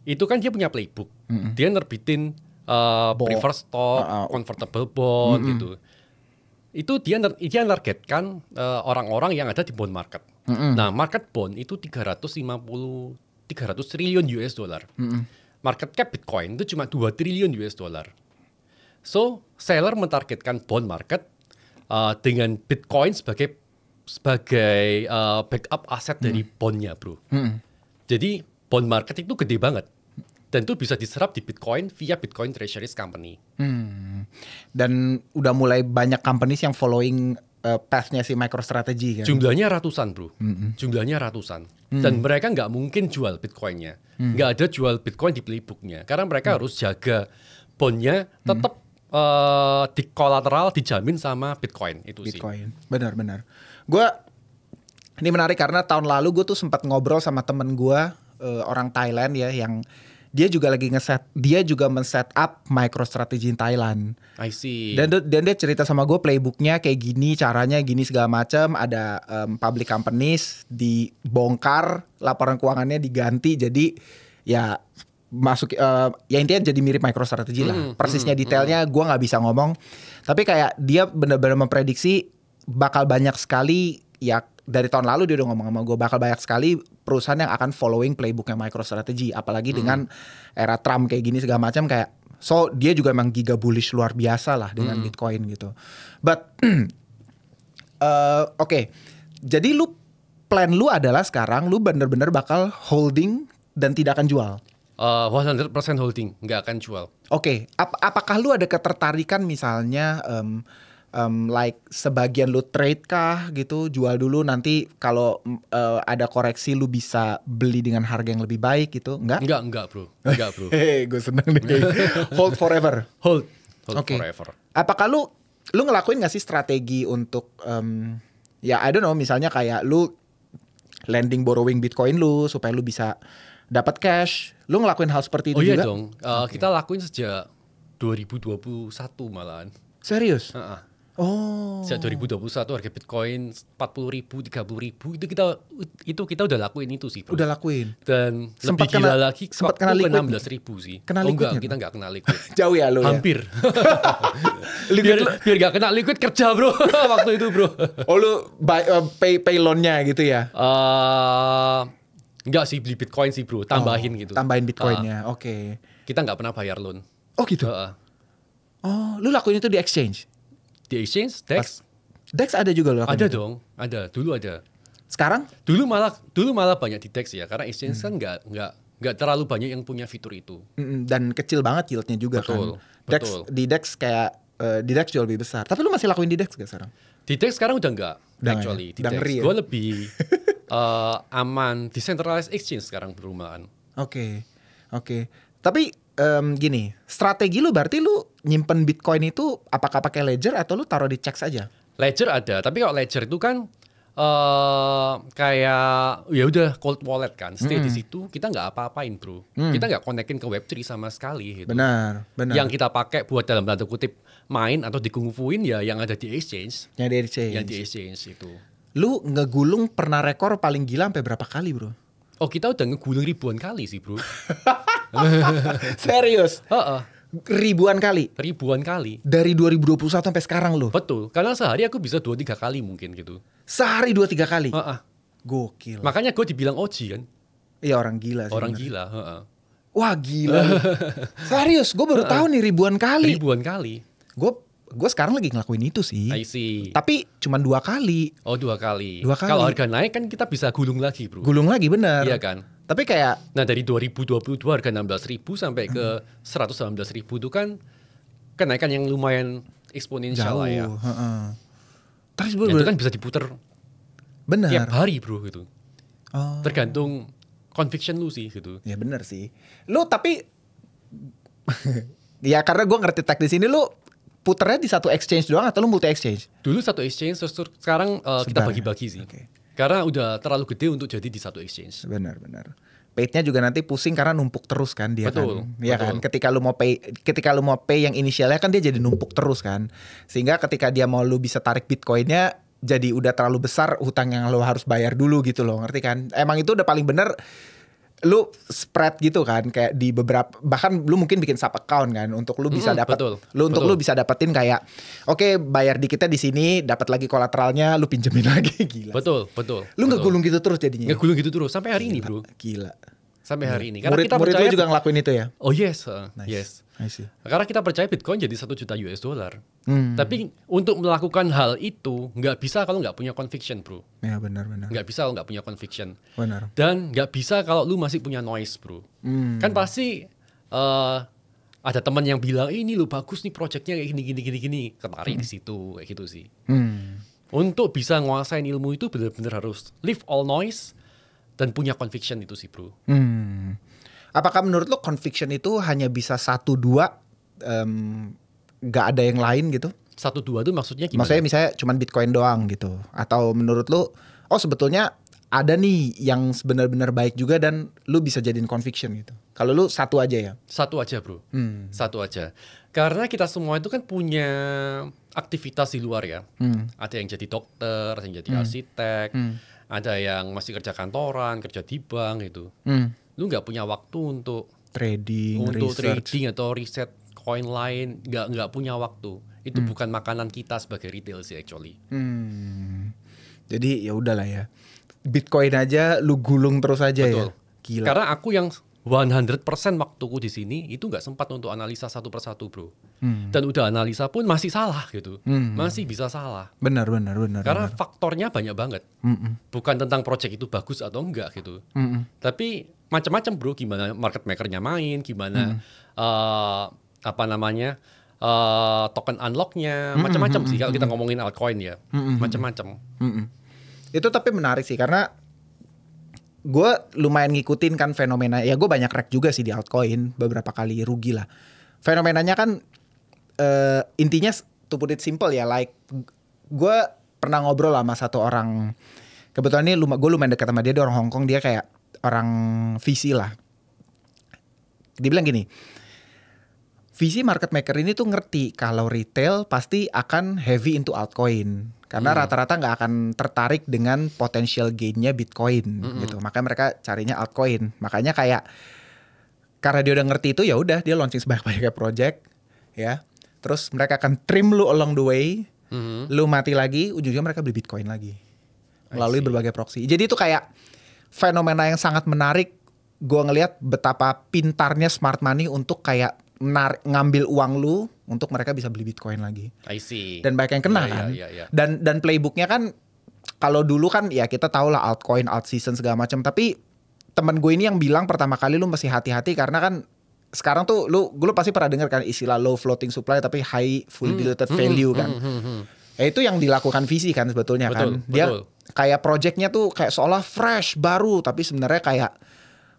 Itu kan dia punya playbook. Dia nerbitin preferred stock, convertible bond gitu. Itu dia nargetkan orang-orang yang ada di bond market. Nah, market bond itu 300 triliun US dollar. Market cap Bitcoin itu cuma 2 triliun US dollar. So, seller mentargetkan bond market dengan Bitcoin sebagai sebagai backup aset dari bondnya, bro. Jadi bond market itu gede banget. Dan itu bisa diserap di Bitcoin via Bitcoin Treasuries Company. Dan udah mulai banyak companies yang following path-nya si MicroStrategy kan? Jumlahnya ratusan, bro. Jumlahnya ratusan. Dan mereka nggak mungkin jual Bitcoin-nya. Nggak ada jual Bitcoin di playbook-nya. Karena mereka harus jaga bond-nya tetap di kolateral dijamin sama Bitcoin. Itu Bitcoin. sih. Benar-benar. Ini menarik karena tahun lalu gue tuh sempat ngobrol sama temen gue, orang Thailand ya, yang dia juga lagi dia juga men-set up MicroStrategy in Thailand. I see. Dan dia cerita sama gue playbooknya kayak gini, caranya gini segala macam. Ada public companies dibongkar, laporan keuangannya diganti, jadi ya masuk ya intinya jadi mirip MicroStrategy lah. Persisnya detailnya gue nggak bisa ngomong, tapi kayak dia benar-benar memprediksi bakal banyak sekali ya. Dari tahun lalu dia udah ngomong sama gue bakal banyak sekali perusahaan yang akan following playbooknya MicroStrategy, apalagi dengan era Trump kayak gini segala macam kayak. So dia juga emang giga bullish luar biasa lah dengan Bitcoin gitu. But oke. Jadi plan lu adalah sekarang lu bener-bener bakal holding dan tidak akan jual. 100% holding, nggak akan jual. Oke. Apakah lu ada ketertarikan misalnya like sebagian lu trade kah gitu, jual dulu nanti kalau ada koreksi lu bisa beli dengan harga yang lebih baik gitu? Enggak bro. Hei, gue seneng nih. Hold forever. Hold forever. Apakah lu ngelakuin gak sih strategi untuk ya I don't know, misalnya kayak lu lending borrowing Bitcoin lu supaya lu bisa dapat cash, lu ngelakuin hal seperti itu juga? Iya dong. Kita lakuin sejak 2021 malahan. Serius? Oh. Sejak 2021 harga Bitcoin 40.000, 30.000 itu kita udah lakuin itu sih, bro. Udah lakuin. Dan sempat lebih gila lagi sempat kena liquid 16.000 sih. Kena liquid kita nggak kena liquid. Jauh ya lu. Hampir. biar nggak kena liquid kerja, bro. Waktu itu, bro. Oh lu pay loan-nya gitu ya? Enggak sih, beli Bitcoin sih, bro. Tambahin gitu. Tambahin Bitcoin-nya. Oke. Kita nggak pernah bayar loan. Oh gitu. Oh, lu lakuin itu di exchange? Di exchange, DEX. DEX ada juga loh. Ada dong, ada. Dulu ada. Sekarang? Dulu malah banyak di DEX ya, karena exchange kan nggak terlalu banyak yang punya fitur itu. Dan kecil banget yieldnya juga kan. Betul. Di DEX kayak di DEX jauh lebih besar. Tapi lu masih lakuin di DEX gak sekarang? Di DEX sekarang udah nggak. Actually, di DEX gue lebih aman decentralized exchange sekarang perumahan. Oke. Tapi gini, strategi lu berarti lu nyimpen Bitcoin itu apakah pakai Ledger atau lu taruh di checks aja? Ledger ada, tapi kalau Ledger itu kan kayak ya udah cold wallet kan, stay di situ, kita nggak apa-apain, bro. Kita nggak konekin ke Web3 sama sekali gitu. Benar. Yang kita pakai buat dalam tanda kutip main atau dikungfuin ya yang ada di exchange. Yang di exchange itu. Lu ngegulung pernah rekor paling gila sampai berapa kali, bro? Oh, kita udah ngegulung ribuan kali sih, bro. Serius? Ribuan kali? Ribuan kali. Dari 2021 sampai sekarang lo? Betul, karena sehari aku bisa 2-3 kali mungkin gitu. Sehari 2-3 kali? Gokil. Makanya gue dibilang OG kan? Iya, orang gila sih. Orang gila. Wah, gila. Serius, gue baru tahu nih ribuan kali. Ribuan kali. Gue sekarang lagi ngelakuin itu sih. I see. Tapi cuma 2 kali. Oh, 2 kali. 2 kali. Kalau harga naik kan kita bisa gulung lagi, bro. Gulung lagi, bener. Iya kan? Tapi kayak... Nah, dari 2022 harga 16.000 sampai ke 119.000 itu kan kenaikan yang lumayan eksponensial lah ya. Terus itu kan bisa diputer tiap hari, bro, gitu. Tergantung conviction lu sih gitu. Ya bener sih. Lu tapi... ya karena gue ngerti teknis ini, lu puternya di satu exchange doang atau lu multi exchange? Dulu satu exchange, terus sekarang kita bagi-bagi sih. Karena udah terlalu gede untuk jadi di satu exchange. Benar. Paid-nya juga nanti pusing karena numpuk terus kan dia. Betul, kan. Iya kan? Ketika lu mau pay yang inisialnya kan dia jadi numpuk terus kan. Sehingga ketika dia mau lu bisa tarik Bitcoinnya jadi udah terlalu besar hutang yang lu harus bayar dulu gitu loh. Ngerti kan? Emang itu udah paling bener. Lu spread gitu kan, kayak di beberapa, bahkan lu mungkin bikin sub account kan untuk lu bisa dapat, lu bisa dapetin kayak oke, bayar dikitnya di sini, dapat lagi kolateralnya, lu pinjemin lagi. Gila. Betul. Lu ngegulung gitu terus jadinya. Ngegulung gitu terus sampai hari ini, bro. Gila. sampai hari ini. Karena kita murid percaya lu juga ngelakuin itu ya? Oh yes, Nice. yes. I see. Karena kita percaya Bitcoin jadi $1 juta. Tapi untuk melakukan hal itu nggak bisa kalau nggak punya conviction, bro. Ya benar. Nggak bisa kalau nggak punya conviction. Benar. Dan nggak bisa kalau lu masih punya noise, bro. Kan pasti ada teman yang bilang, ini lu bagus nih projectnya kayak gini. Ketarik di situ, kayak gitu sih. Untuk bisa nguasain ilmu itu benar-benar harus leave all noise dan punya conviction itu sih, bro. Apakah menurut lo conviction itu hanya bisa 1-2, nggak ada yang lain gitu? 1-2 itu maksudnya gimana? Maksudnya misalnya cuma Bitcoin doang gitu? Atau menurut lo, sebetulnya ada nih yang benar-benar baik juga dan lu bisa jadiin conviction gitu? Kalau lu satu aja ya? Satu aja, bro. Satu aja. Karena kita semua itu kan punya aktivitas di luar ya. Ada yang jadi dokter, ada yang jadi arsitek, ada yang masih kerja kantoran, kerja di bank gitu. Lu nggak punya waktu untuk trading atau riset koin lain, nggak punya waktu. Itu bukan makanan kita sebagai retail sih actually. Jadi ya udahlah ya. Bitcoin aja lu gulung terus aja. Betul. Ya. Gila. Karena aku yang 100% waktuku di sini itu nggak sempat untuk analisa satu persatu, bro. Dan udah analisa pun masih salah gitu. Masih bisa salah. Benar. Karena faktornya banyak banget. Bukan tentang project itu bagus atau enggak gitu. Tapi macam-macam, bro. Gimana market makernya main, gimana token unlocknya, macam-macam sih. Kalau kita ngomongin altcoin ya, macam-macam. Itu tapi menarik sih karena gue lumayan ngikutin kan fenomena. Ya gue banyak rek juga sih di altcoin, beberapa kali rugi lah. Fenomenanya kan intinya to put it simple ya, like gue pernah ngobrol sama satu orang. Kebetulan ini gue lumayan dekat sama dia orang Hong Kong, dia kayak orang VC lah. Dia bilang gini, VC market maker ini tuh ngerti kalau retail pasti akan heavy into altcoin. Karena rata-rata nggak akan tertarik dengan potential gainnya Bitcoin gitu. Makanya mereka carinya altcoin. Makanya kayak karena dia udah ngerti itu ya udah dia launching sebanyak-banyaknya project ya. Terus mereka akan trim lu along the way. Lu mati lagi, ujung-ujungnya mereka beli Bitcoin lagi melalui berbagai proxy. Jadi itu kayak fenomena yang sangat menarik. Gue ngelihat betapa pintarnya smart money untuk kayak ngambil uang lu untuk mereka bisa beli Bitcoin lagi. I see. Dan banyak yang kena kan. Dan playbooknya kan kalau dulu kan ya kita tahu lah altcoin, alt season segala macam. Tapi temen gue ini yang bilang pertama kali lu mesti hati-hati karena kan sekarang tuh lu pasti pernah dengar kan istilah low floating supply tapi high fully diluted value kan. Ya itu yang dilakukan VC kan sebetulnya kan. Dia kayak projectnya tuh kayak seolah fresh, baru, tapi sebenarnya kayak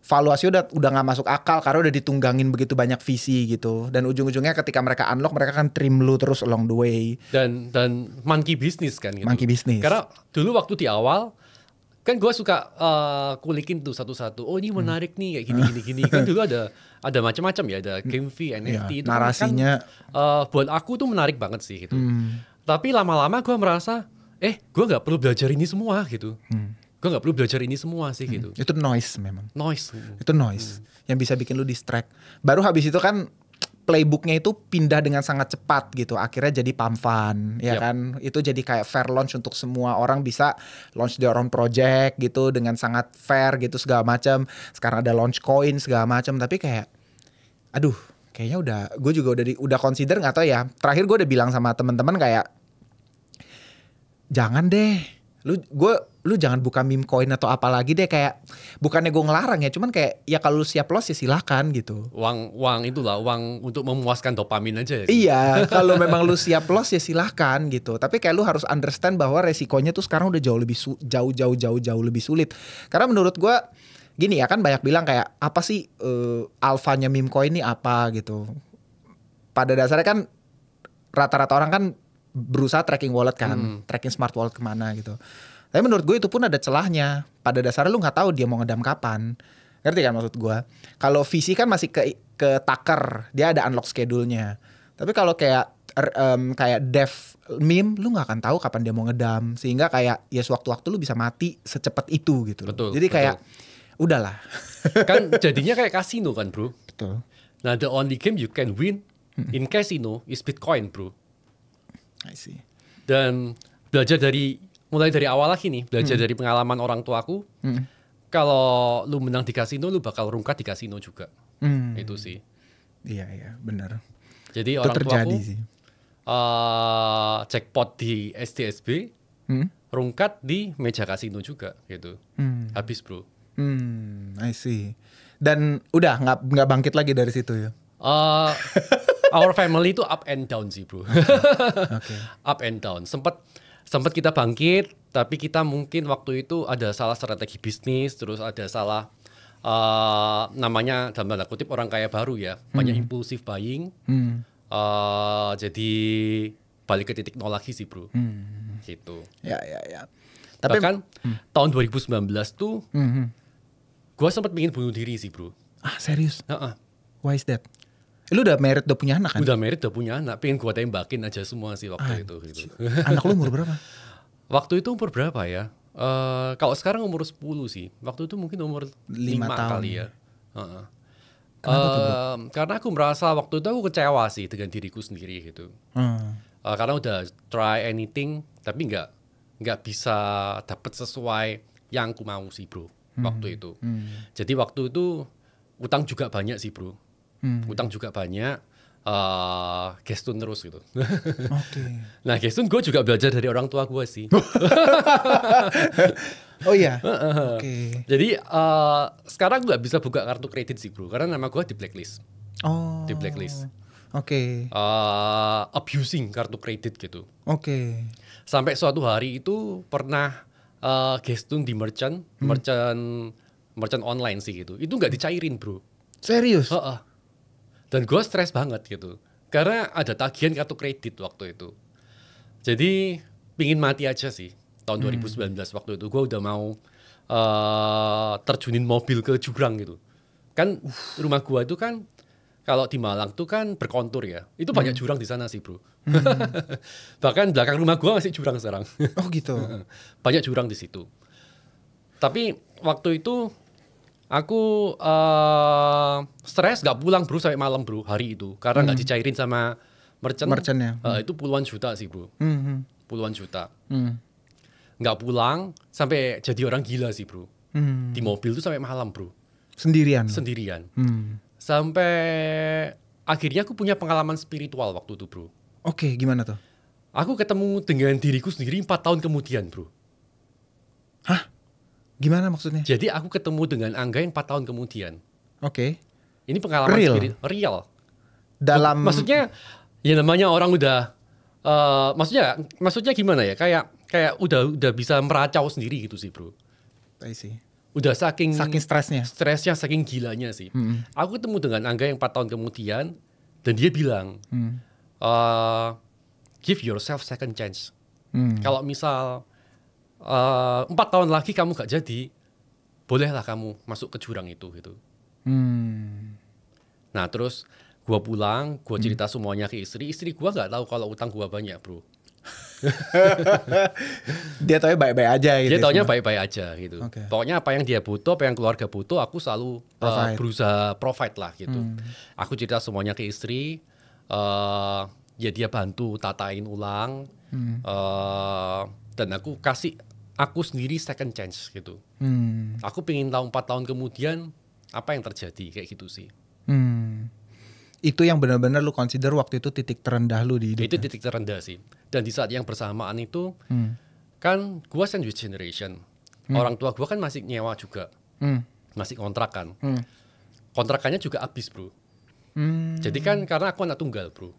valuasi udah gak masuk akal karena udah ditunggangin begitu banyak VC gitu. Dan ujung-ujungnya ketika mereka unlock mereka kan trim lu terus along the way. Dan monkey business kan gitu. Monkey business. Karena dulu waktu di awal kan gue suka kulikin tuh satu-satu. Oh ini menarik nih kayak gini. Kan dulu ada macam-macam ya, ada game fee, NFT itu narasinya kan, buat aku tuh menarik banget sih gitu. Tapi lama-lama gue merasa gue nggak perlu belajar ini semua gitu. Gue gak perlu belajar ini semua sih gitu. Itu noise memang. Itu noise yang bisa bikin lu distract. Baru habis itu kan playbooknya itu pindah dengan sangat cepat gitu. Akhirnya jadi pump fund ya kan. Itu jadi kayak fair launch untuk semua orang bisa launch their own project gitu dengan sangat fair gitu segala macam. Sekarang ada launch coin segala macam. Tapi kayak aduh kayaknya gue juga udah consider gak tau ya. Terakhir gue udah bilang sama teman-teman kayak jangan deh. Lu jangan buka meme coin atau apa lagi deh, kayak bukannya gue ngelarang ya, cuman kayak ya kalau lu siap loss ya silakan gitu. Uang itulah uang untuk memuaskan dopamin aja. Iya, kalau memang lu siap loss ya silakan gitu. Tapi kayak lu harus understand bahwa resikonya tuh sekarang udah jauh lebih sulit. Karena menurut gue gini ya kan banyak bilang kayak apa sih alfanya meme coin ini apa gitu. Pada dasarnya kan rata-rata orang kan berusaha tracking wallet kan, tracking smart wallet kemana gitu. Tapi menurut gue itu pun ada celahnya. Pada dasarnya lu nggak tahu dia mau ngedam kapan. Ngerti kan maksud gue? Kalau VC kan masih ke taker, dia ada unlock schedule-nya. Tapi kalau kayak dev meme, lu nggak akan tahu kapan dia mau ngedam. Sehingga kayak ya sewaktu-waktu lu bisa mati secepat itu gitu. Betul. Jadi kayak udahlah. Kan jadinya kayak kasino kan bro. Betul. Nah the only game you can win in casino is Bitcoin bro. I see. Dan mulai dari awal lagi nih, belajar dari pengalaman orang tuaku. kalau lu menang di kasino, lu bakal rungkat di kasino juga. Itu sih. Iya, benar. Jadi itu orang terjadi tuaku sih. Jackpot di STSB, rungkat di meja kasino juga gitu. Habis bro. I see. Dan udah nggak bangkit lagi dari situ ya? Our family itu up and down sih bro. Okay. Up and down. Sempat kita bangkit, tapi kita mungkin waktu itu ada salah strategi bisnis, terus ada salah namanya dalam tanda kutip orang kaya baru ya, banyak impulsive buying. Jadi balik ke titik nol lagi sih bro. Gitu. Ya. Tapi bahkan tahun 2019 tuh gue sempat pengen bunuh diri sih bro. Serius? Why is that? Lu udah married, udah punya anak kan? Udah married, udah punya anak. Pengen gue tembakin aja semua sih waktu itu gitu. Anak lu umur berapa? Waktu itu umur berapa ya? Kalau sekarang umur 10 sih. Waktu itu mungkin umur 5 tahun kali ya. Karena aku merasa waktu itu aku kecewa sih dengan diriku sendiri gitu. Karena udah try anything tapi nggak bisa dapet sesuai yang aku mau sih bro waktu itu. Jadi waktu itu utang juga banyak sih bro. Utang juga banyak, gestun terus gitu. Nah gestun gue juga belajar dari orang tua gue sih. Oh iya. Jadi sekarang gue nggak bisa buka kartu kredit sih bro, karena nama gue di blacklist. Di blacklist. Abusing kartu kredit gitu. Sampai suatu hari itu pernah gestun di merchant online sih gitu. Itu nggak dicairin bro. Serius? Dan gue stres banget gitu. Karena ada tagihan kartu kredit waktu itu. Jadi pingin mati aja sih. Tahun 2019 waktu itu gue udah mau terjunin mobil ke jurang gitu. Kan rumah gue itu kan kalau di Malang tuh kan berkontur ya. Itu banyak jurang di sana sih bro. Bahkan belakang rumah gue masih jurang sekarang. Oh gitu. Banyak jurang di situ. Tapi waktu itu aku stres gak pulang bro sampai malam bro hari itu. Karena gak dicairin sama merchantnya. Itu puluhan juta sih bro. Puluhan juta. Gak pulang sampai jadi orang gila sih bro. Di mobil tuh sampai malam bro. Sendirian? Sampai akhirnya aku punya pengalaman spiritual waktu itu bro. Gimana tuh? Aku ketemu dengan diriku sendiri 4 tahun kemudian bro. Hah? Gimana maksudnya? Jadi aku ketemu dengan Angga yang 4 tahun kemudian. Ini pengalaman real. Maksudnya ya namanya orang udah maksudnya gimana ya? Kayak udah bisa meracau sendiri gitu sih, bro. I see. Udah saking stresnya, saking gilanya sih. Aku ketemu dengan Angga yang 4 tahun kemudian dan dia bilang, give yourself second chance. Kalau misal 4 tahun lagi kamu gak jadi, bolehlah kamu masuk ke jurang itu gitu. Nah terus gue pulang, gue cerita semuanya ke istri gue gak tahu kalau utang gue banyak bro. Dia taunya baik-baik aja gitu. Dia taunya baik-baik aja gitu. Pokoknya apa yang dia butuh, apa yang keluarga butuh, aku selalu berusaha provide lah gitu. Aku cerita semuanya ke istri, ya dia bantu tatain ulang, dan aku kasih aku sendiri second chance gitu. Aku pengen tahu 4 tahun kemudian apa yang terjadi kayak gitu sih. Itu yang benar-benar lu consider waktu itu titik terendah lu di hidup. Itu titik terendah sih. Dan di saat yang bersamaan itu kan gua sandwich generation. Orang tua gua kan masih nyewa juga. Masih kontrakan. Kontrakannya juga habis, bro. Jadi kan karena aku anak tunggal, bro.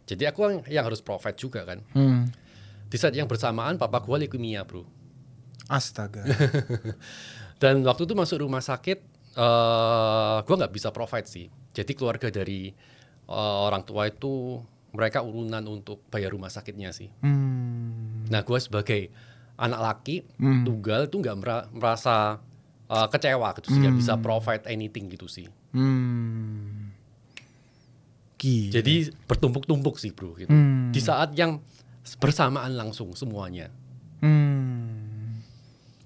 Jadi aku yang harus provide juga kan. Di saat yang bersamaan papa gue leukemia bro. Astaga. Dan waktu itu masuk rumah sakit, gue nggak bisa provide sih. Jadi keluarga dari orang tua itu mereka urunan untuk bayar rumah sakitnya sih. Nah gue sebagai anak laki tunggal itu nggak merasa kecewa gitu sih, nggak bisa provide anything gitu sih. Gila. Jadi bertumpuk-tumpuk sih bro gitu. Di saat yang bersamaan langsung semuanya.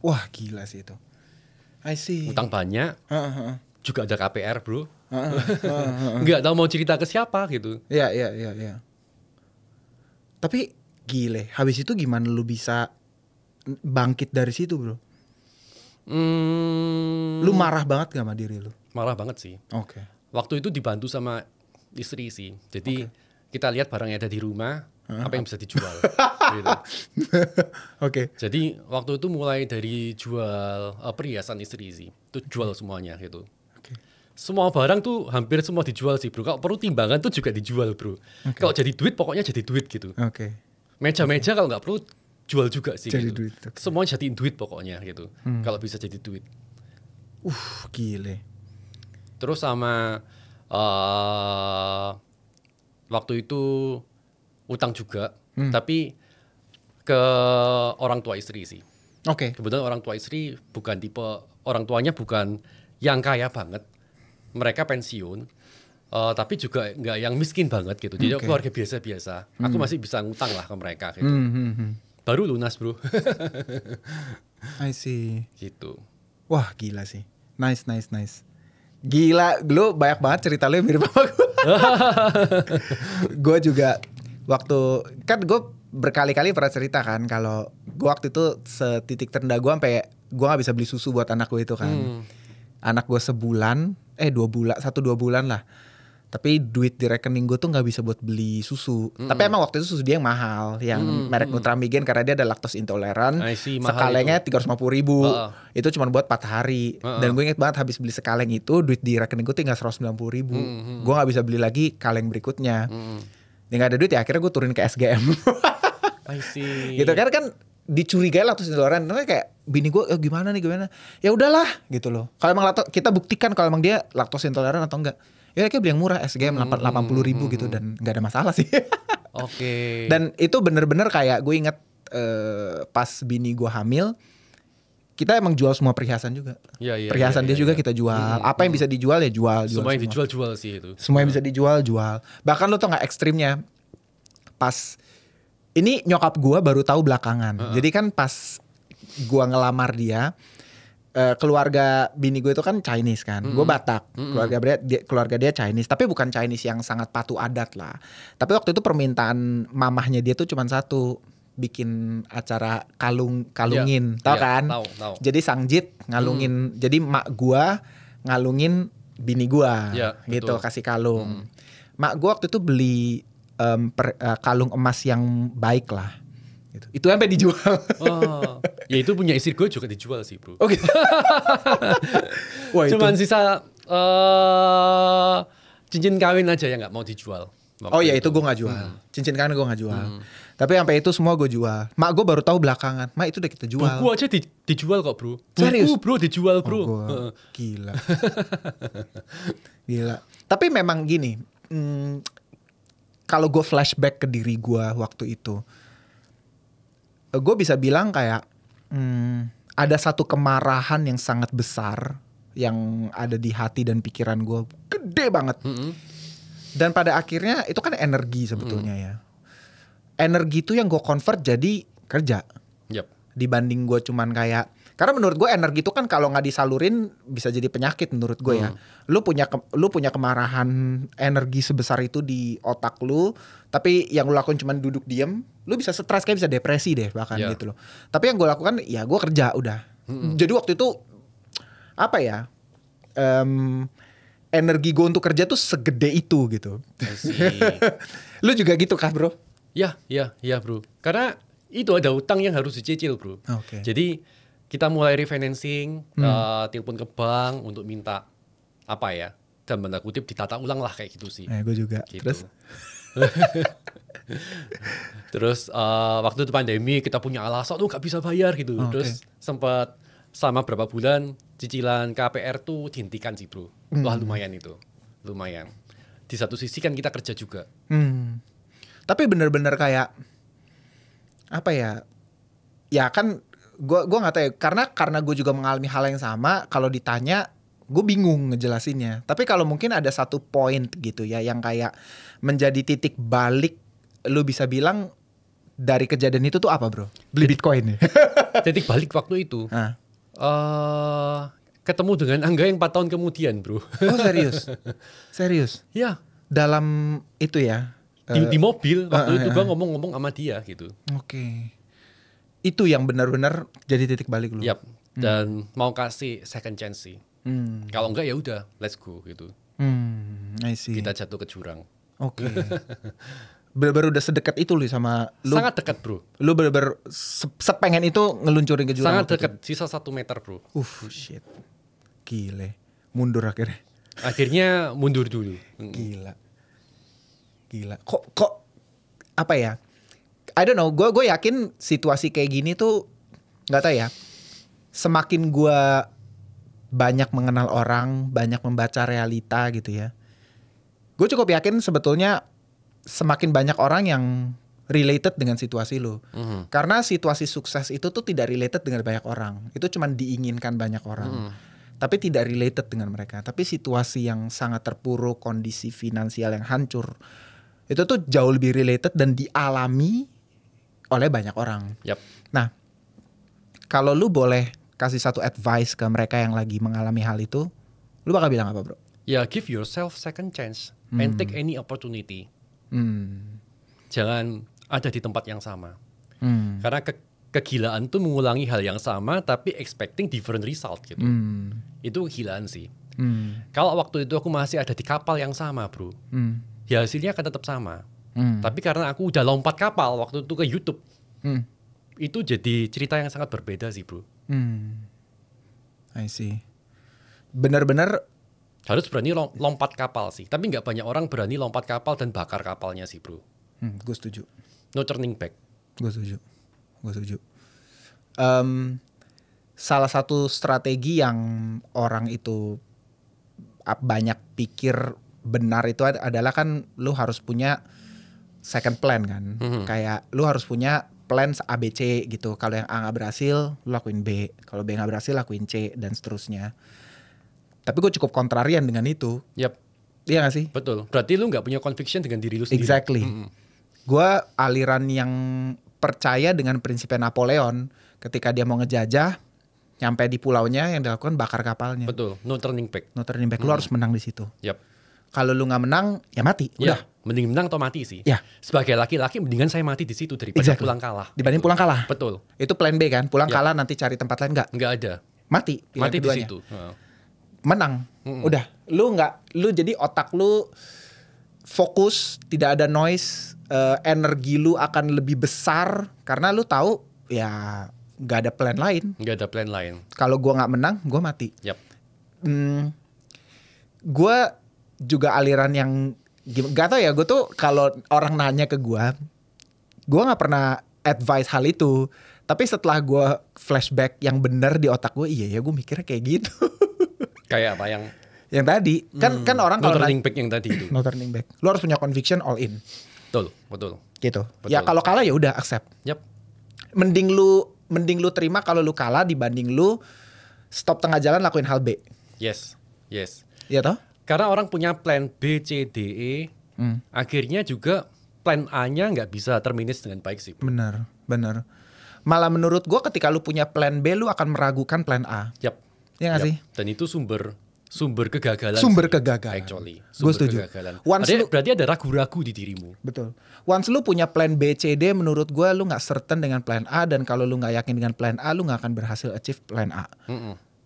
Wah gila sih itu. I see. Utang banyak, juga ada KPR bro. Nggak tahu mau cerita ke siapa gitu. Iya. Tapi gile, habis itu gimana lu bisa bangkit dari situ bro? Lu marah banget gak sama diri lu? Marah banget sih. Oke. Waktu itu dibantu sama istri sih. Jadi kita lihat barangnya ada di rumah, apa yang bisa dijual. Gitu. Oke. Jadi waktu itu mulai dari jual perhiasan istri sih. Itu jual semuanya gitu. Semua barang tuh hampir semua dijual sih bro. Kalau perlu timbangan tuh juga dijual bro. Kalau jadi duit pokoknya jadi duit gitu. Meja-meja kalau nggak perlu jual juga sih jadi gitu. Duit, Semuanya jadiin duit pokoknya gitu. Kalau bisa jadi duit. Gile. Terus sama waktu itu utang juga. Tapi ke orang tua istri sih. Kebetulan orang tua istri bukan tipe, orang tuanya bukan yang kaya banget. Mereka pensiun, tapi juga nggak yang miskin banget gitu. Jadi keluarga biasa-biasa. Aku masih bisa ngutang lah ke mereka gitu. Baru lunas bro. I see. Gitu. Wah gila sih. Nice. Gila, lu banyak banget cerita lu yang mirip sama gue. Gue juga waktu, kan gue berkali-kali pernah cerita kan kalau gue waktu itu setitik terendah gue sampai gue nggak bisa beli susu buat anak gue itu kan. Anak gue sebulan, 2 bulan, 1-2 bulan lah. Tapi duit di rekening gue tuh nggak bisa buat beli susu. Tapi emang waktu itu susu dia yang mahal, yang merek Nutramigen karena dia ada laktos intoleran. Sekalengnya 350.000. Itu cuma buat 4 hari. Dan gue inget banget habis beli sekaleng itu duit di rekening gue tinggal 190.000. Gue nggak bisa beli lagi kaleng berikutnya. Dia nggak ada duit ya akhirnya gue turunin ke SGM. I see. Gitu kan dicurigai laktos intoleran. Terus kayak bini gue gimana nih. Ya udahlah gitu loh. Kalau emang kita buktikan kalau emang dia laktos intoleran atau enggak. Ya kayak beli yang murah SGM 80.000 gitu dan nggak ada masalah sih. Dan itu bener-bener kayak gue inget pas bini gue hamil, kita emang jual semua perhiasan juga. Perhiasan dia juga kita jual. Apa yang bisa dijual ya jual. Semua yang dijual sih itu. Semua yang bisa dijual. Bahkan lo tau nggak ekstrimnya? Pas ini nyokap gue baru tahu belakangan. Jadi kan pas gue ngelamar dia, keluarga bini gue itu kan Chinese kan. Gue Batak. Keluarga dia Chinese. Tapi bukan Chinese yang sangat patuh adat lah. Tapi waktu itu permintaan mamahnya dia tuh cuma satu. Bikin acara kalungin. Tahu kan? Tahu. Jadi Sangjit ngalungin. Jadi mak gue ngalungin bini gue. Gitu. Betul. Kasih kalung. Mak gue waktu itu beli kalung emas yang baik lah gitu. Itu sampai dijual. Ya itu punya istri gue juga dijual sih bro. Oke. Cuman sisa cincin kawin aja yang nggak mau dijual. Ya itu gue nggak jual. Cincin kawin gue nggak jual. Tapi sampai itu semua gue jual. Mak gue baru tahu belakangan. Mak itu udah kita jual. Buku aja dijual kok bro. Serius? Buku bro dijual bro. Gila. Gila. Tapi memang gini. Kalau gue flashback ke diri gue waktu itu, gue bisa bilang kayak ada satu kemarahan yang sangat besar yang ada di hati dan pikiran gue, gede banget. Dan pada akhirnya itu kan energi sebetulnya ya. Energi itu yang gue convert jadi kerja. Dibanding gue cuman kayak, karena menurut gue energi itu kan kalau nggak disalurin bisa jadi penyakit menurut gue ya. Lu punya kemarahan energi sebesar itu di otak lu, tapi yang lu lakukan cuman duduk diem, lu bisa stres, kayak bisa depresi deh bahkan gitu loh. Tapi yang gue lakukan ya gue kerja udah. Jadi waktu itu apa ya? Energi gue untuk kerja tuh segede itu gitu. Lu juga gitu kah bro? Ya bro. Karena itu ada utang yang harus dicicil bro. Jadi kita mulai refinancing, telepon ke bank untuk minta apa ya, dan tanda kutip ditata ulang lah kayak gitu sih. Gue juga. Gitu. Terus waktu itu pandemi kita punya alasan tuh nggak bisa bayar gitu. Terus sempat selama berapa bulan cicilan KPR tuh dihentikan sih bro. Wah lumayan itu, lumayan. Di satu sisi kan kita kerja juga. Tapi bener-bener kayak apa ya? Ya kan gue nggak tahu ya, karena gue juga mengalami hal yang sama. Kalau ditanya gue bingung ngejelasinnya. Tapi kalau mungkin ada satu poin gitu ya yang kayak menjadi titik balik, lu bisa bilang dari kejadian itu tuh apa bro? Beli Bitcoin nih. Titik balik waktu itu ketemu dengan Angga yang 4 tahun kemudian bro. Oh serius? Ya. Dalam itu ya? Di mobil waktu itu gue ngomong-ngomong sama dia gitu. Itu yang benar-benar jadi titik balik lu. dan mau kasih second chance sih. Kalau enggak ya udah, let's go gitu. I see. Kita jatuh ke jurang. Oke. Bener-bener udah sedekat itu lu sama lu. Sangat dekat bro. Lu bener-bener sepengen itu ngeluncurin ke jurang. Sangat dekat, sisa 1 meter bro. Shit. Gile. Mundur akhirnya. Akhirnya mundur dulu. Gila. Kok apa ya? I don't know. Gue yakin situasi kayak gini tuh nggak tahu ya. Semakin gue banyak mengenal orang, banyak membaca realita gitu ya. Gue cukup yakin sebetulnya semakin banyak orang yang related dengan situasi lu. Karena situasi sukses itu tuh tidak related dengan banyak orang. Itu cuma diinginkan banyak orang. Tapi tidak related dengan mereka. Tapi situasi yang sangat terpuruk, kondisi finansial yang hancur, itu tuh jauh lebih related dan dialami oleh banyak orang. Nah, kalau lu boleh kasih satu advice ke mereka yang lagi mengalami hal itu, lu bakal bilang apa bro? Ya, give yourself second chance and take any opportunity. Jangan ada di tempat yang sama. Karena kegilaan tuh mengulangi hal yang sama tapi expecting different result gitu. Itu kegilaan sih. Kalau waktu itu aku masih ada di kapal yang sama bro, ya hasilnya akan tetap sama. Tapi karena aku udah lompat kapal waktu itu ke YouTube, itu jadi cerita yang sangat berbeda sih bro. I see. Benar-benar harus berani lompat kapal sih. Tapi nggak banyak orang berani lompat kapal dan bakar kapalnya sih bro. Gue setuju. No turning back. Gue setuju. Salah satu strategi yang orang itu banyak pikir benar itu adalah kan lu harus punya second plan kan. Kayak lu harus punya plan ABC gitu. Kalau yang A nggak berhasil, lu lakuin B. Kalau B nggak berhasil, lakuin C dan seterusnya. Tapi gue cukup kontrarian dengan itu. Iya gak sih? Betul. Berarti lu gak punya conviction dengan diri lu sendiri. Exactly. Gue aliran yang percaya dengan prinsipnya Napoleon. Ketika dia mau ngejajah, nyampe di pulaunya yang dilakukan bakar kapalnya. Betul. No turning back. Lu harus menang di situ. Kalau lu gak menang, ya mati. Udah. Mending menang atau mati sih. Sebagai laki-laki mendingan saya mati di situ daripada pulang kalah. Dibanding pulang kalah. Betul. Itu plan B kan. Pulang kalah nanti cari tempat lain nggak? Nggak ada. Mati di situ. Menang. Udah. Lu jadi otak lu fokus, tidak ada noise, energi lu akan lebih besar karena lu tahu ya nggak ada plan lain. Nggak ada plan lain. Kalau gua nggak menang, gua mati. Gua juga aliran yang gak tau ya, gue tuh kalau orang nanya ke gue nggak pernah advice hal itu. Tapi setelah gue flashback yang benar di otak gue, iya ya gue mikirnya kayak gitu. Kayak apa yang tadi kan orang kalau no turning back yang tadi itu. No turning back. Lu harus punya conviction all in. Betul. Gitu. Ya kalau kalah ya udah accept. Mending lu terima kalau lu kalah dibanding lu stop tengah jalan lakuin hal B. Yes. Iya toh? Karena orang punya plan B, C, D, E, akhirnya juga plan A-nya nggak bisa terminus dengan baik sih. Benar. Malah menurut gue ketika lu punya plan B, lu akan meragukan plan A. Iya nggak sih? Dan itu sumber kegagalan. Actually. Gue setuju. Berarti ada ragu-ragu di dirimu. Betul. Once lu punya plan B, C, D, menurut gue lu nggak certain dengan plan A, dan kalau lu nggak yakin dengan plan A, lu nggak akan berhasil achieve plan A.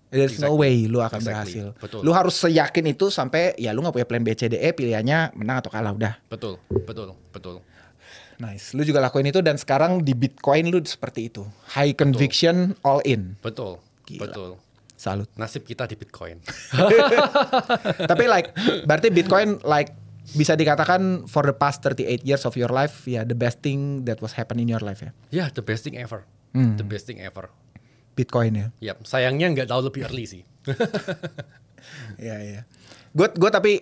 There's no way lu akan berhasil. Betul. Lu harus seyakin itu sampai ya lu gak punya plan B, C, D, E, pilihannya menang atau kalah udah. Betul. Nice. Lu juga lakuin itu dan sekarang di Bitcoin lu seperti itu. High conviction, all in. Betul. Salut. Nasib kita di Bitcoin. Tapi berarti Bitcoin bisa dikatakan for the past 38 years of your life, ya the best thing that was happen in your life ya? Ya, the best thing ever. The best thing ever. Bitcoin ya? Yap, sayangnya nggak tahu lebih early sih. Iya. Gue tapi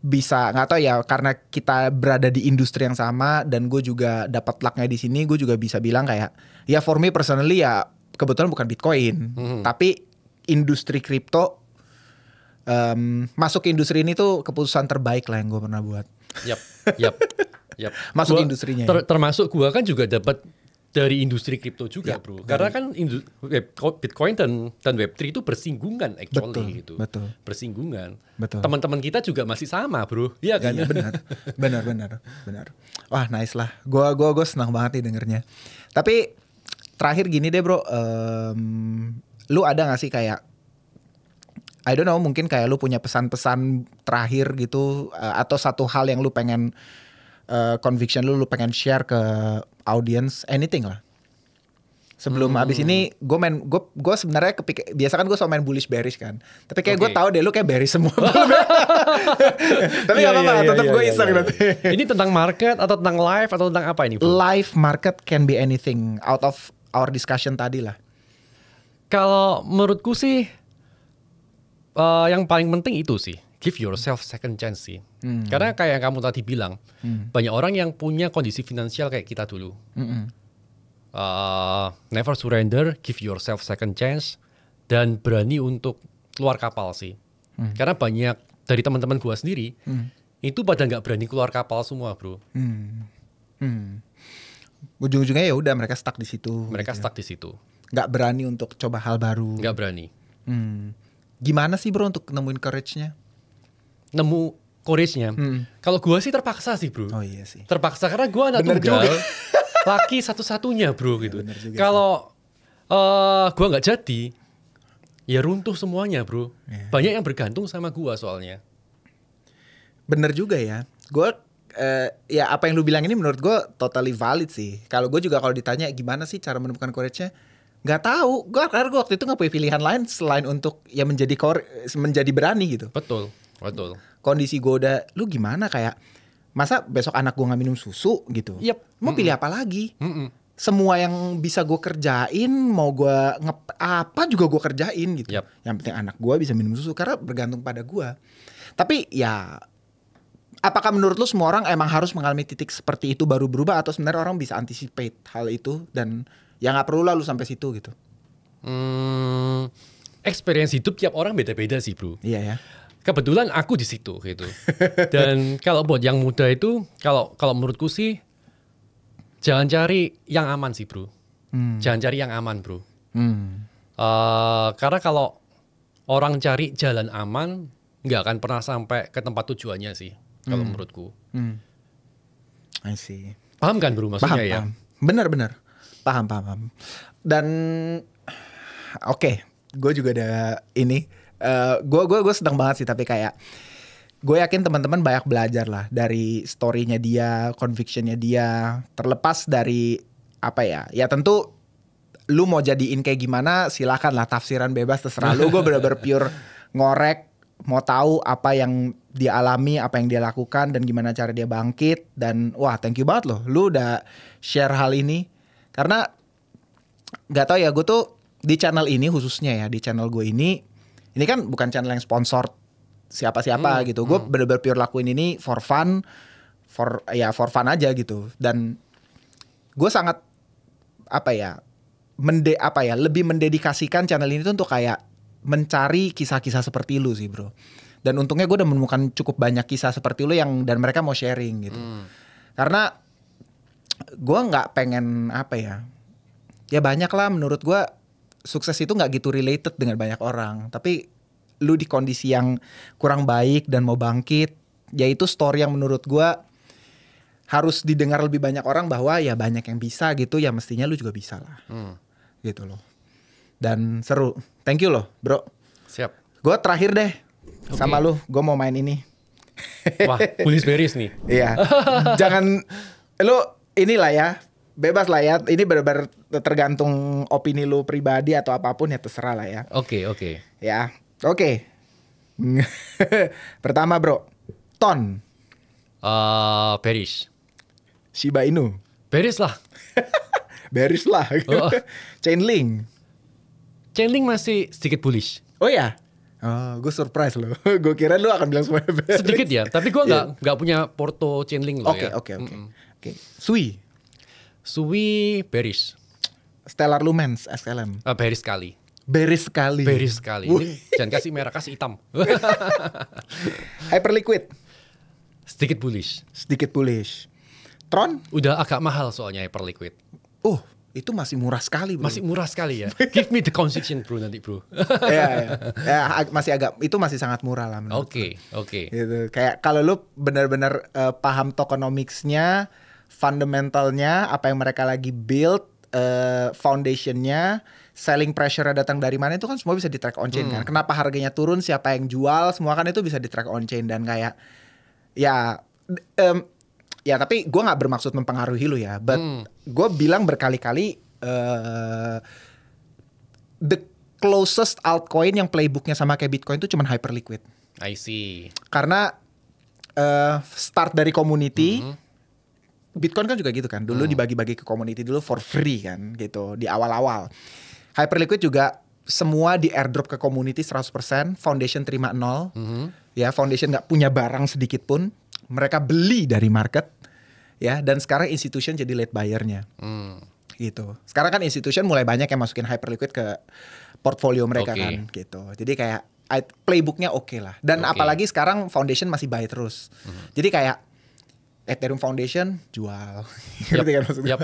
bisa nggak tahu ya, karena kita berada di industri yang sama dan gue juga dapat lucknya di sini, gue juga bisa bilang kayak ya for me personally ya kebetulan bukan Bitcoin, tapi industri kripto, masuk ke industri ini tuh keputusan terbaik lah yang gue pernah buat. Yap. Masuk industrinya. Termasuk gue kan juga dapat dari industri kripto juga, bro. Karena kan Bitcoin dan Web3 itu bersinggungan actually gitu. Betul. Bersinggungan. Betul. Teman-teman kita juga masih sama, bro. Iya kan? Iya, benar. Wah, nice lah. Gua senang banget nih dengernya. Tapi terakhir gini deh, bro. lu ada gak sih kayak I don't know, mungkin kayak lu punya pesan-pesan terakhir gitu, atau satu hal yang lu pengen conviction lu pengen share ke audience, anything lah. Sebelum abis ini gue sebenarnya biasa kan gue selalu main bullish bearish kan, tapi kayak gue tahu deh lu kayak bearish semua. Tapi nggak apa-apa, tetap gue iseng nanti. Ini tentang market atau tentang live atau tentang apa ini, bro? Live, market, can be anything out of our discussion tadi lah. Kalau menurutku sih yang paling penting itu sih, give yourself second chance sih. Karena kayak yang kamu tadi bilang, banyak orang yang punya kondisi finansial kayak kita dulu. Never surrender, give yourself second chance, dan berani untuk keluar kapal sih. Karena banyak dari teman-teman gua sendiri itu pada nggak berani keluar kapal semua, bro. Ujung-ujungnya ya udah mereka stuck di situ. Mereka stuck di situ. Nggak berani untuk coba hal baru. Nggak berani. Gimana sih bro untuk nemuin courage-nya? Nemu courage-nya? Kalau gue sih terpaksa sih bro. Oh iya sih. Terpaksa karena gue anak tunggal. Laki satu-satunya bro gitu. Kalau gue nggak jadi, ya runtuh semuanya bro. Banyak yang bergantung sama gue soalnya. Bener juga ya. Gue ya apa yang lu bilang ini menurut gue totally valid sih. Kalau gue juga kalau ditanya gimana sih cara menemukan courage-nya, nggak tahu. Karena gue waktu itu nggak punya pilihan lain selain untuk ya menjadi berani gitu. Betul. Kondisi gue udah, lu gimana kayak masa besok anak gue nggak minum susu gitu. Mau pilih apa lagi? Semua yang bisa gue kerjain, mau gue apa juga gue kerjain gitu. Yang penting anak gue bisa minum susu karena bergantung pada gue. Tapi ya, apakah menurut lu semua orang emang harus mengalami titik seperti itu baru berubah, atau sebenarnya orang bisa anticipate hal itu dan ya nggak perlu lah lu sampai situ gitu? Experience hidup tiap orang beda-beda sih bro. Iya ya. Kebetulan aku di situ gitu. Dan kalau buat yang muda itu, kalau menurutku sih jangan cari yang aman sih bro. Jangan cari yang aman bro. Karena kalau orang cari jalan aman, nggak akan pernah sampai ke tempat tujuannya sih. Kalau menurutku. I see. Paham kan bro maksudnya ya? Paham. Benar. Paham. Dan oke, gue juga ada ini. Gue senang banget sih, tapi kayak gue yakin teman-teman banyak belajar lah dari story-nya dia, conviction-nya dia. Terlepas dari apa ya? Ya tentu lu mau jadiin kayak gimana, silakan lah, tafsiran bebas terserah lu. Gue bener-bener pure ngorek, mau tahu apa yang dia alami, apa yang dia lakukan, dan gimana cara dia bangkit. Dan wah, thank you banget loh, lu udah share hal ini. Karena gak tahu ya, gue tuh di channel ini khususnya ya, di channel gue ini kan bukan channel yang sponsor siapa-siapa gitu. Gue bener-bener pure lakuin ini for fun, for fun aja gitu. Dan gue sangat lebih mendedikasikan channel ini tuh untuk kayak mencari kisah-kisah seperti lu sih bro. Dan untungnya gue udah menemukan cukup banyak kisah seperti lu dan mereka mau sharing gitu. Karena gue nggak pengen ya banyak lah menurut gue sukses itu nggak gitu related dengan banyak orang. Tapi lu di kondisi yang kurang baik dan mau bangkit, yaitu story yang menurut gue harus didengar lebih banyak orang, bahwa ya banyak yang bisa gitu, ya mestinya lu juga bisa lah. Gitu loh. Dan seru. Thank you loh bro. Siap. Gue terakhir deh sama lu, gue mau main ini. Wah, bullish bearish nih. Iya. Jangan lu inilah ya, bebas lah ya. Ini benar-benar tergantung opini lu pribadi atau apapun ya, terserah lah ya. Oke. Ya, oke. Pertama bro, Ton. Bearish. Shiba Inu. Bearish lah. Bearish lah. Chainlink. Chainlink masih sedikit bullish. Oh ya? Oh, gue surprise loh. Gue kira lu akan bilang semuanya bearish. Sedikit ya, tapi gue nggak punya porto Chainlink loh ya. Oke. Sui bearish. Stellar Lumens SLM. Bearish sekali. Bearish sekali. Ini jangan kasih merah, kasih hitam. Hyperliquid. Sedikit bullish. Tron? Udah agak mahal soalnya Hyperliquid. Oh, itu masih murah sekali bro. Masih murah sekali ya. Give me the conviction bro nanti bro. Ya, masih sangat murah lah menurut Oke. Gitu. Kayak kalau lu benar-benar paham tokenomics-nya, fundamentalnya, apa yang mereka lagi build, foundationnya, selling pressure datang dari mana, itu kan semua bisa di track on chain kan. Kenapa harganya turun, siapa yang jual, semua kan itu bisa di track on chain. Dan kayak ya tapi gue nggak bermaksud mempengaruhi lu ya, but gue bilang berkali-kali the closest altcoin yang playbooknya sama kayak Bitcoin itu cuma Hyperliquid. I see. Karena start dari community, Bitcoin kan juga gitu kan. Dulu dibagi-bagi ke community dulu for free kan gitu di awal-awal. Hyperliquid juga semua di airdrop ke community 100%, foundation terima 0. Ya, foundation nggak punya barang sedikit pun. Mereka beli dari market ya, dan sekarang institution jadi late buyer-nya. Gitu. Sekarang kan institution mulai banyak yang masukin Hyperliquid ke portfolio mereka kan gitu. Jadi kayak playbooknya oke lah. Dan apalagi sekarang foundation masih buy terus. Jadi kayak Ethereum Foundation jual. Ngerti kan maksudnya?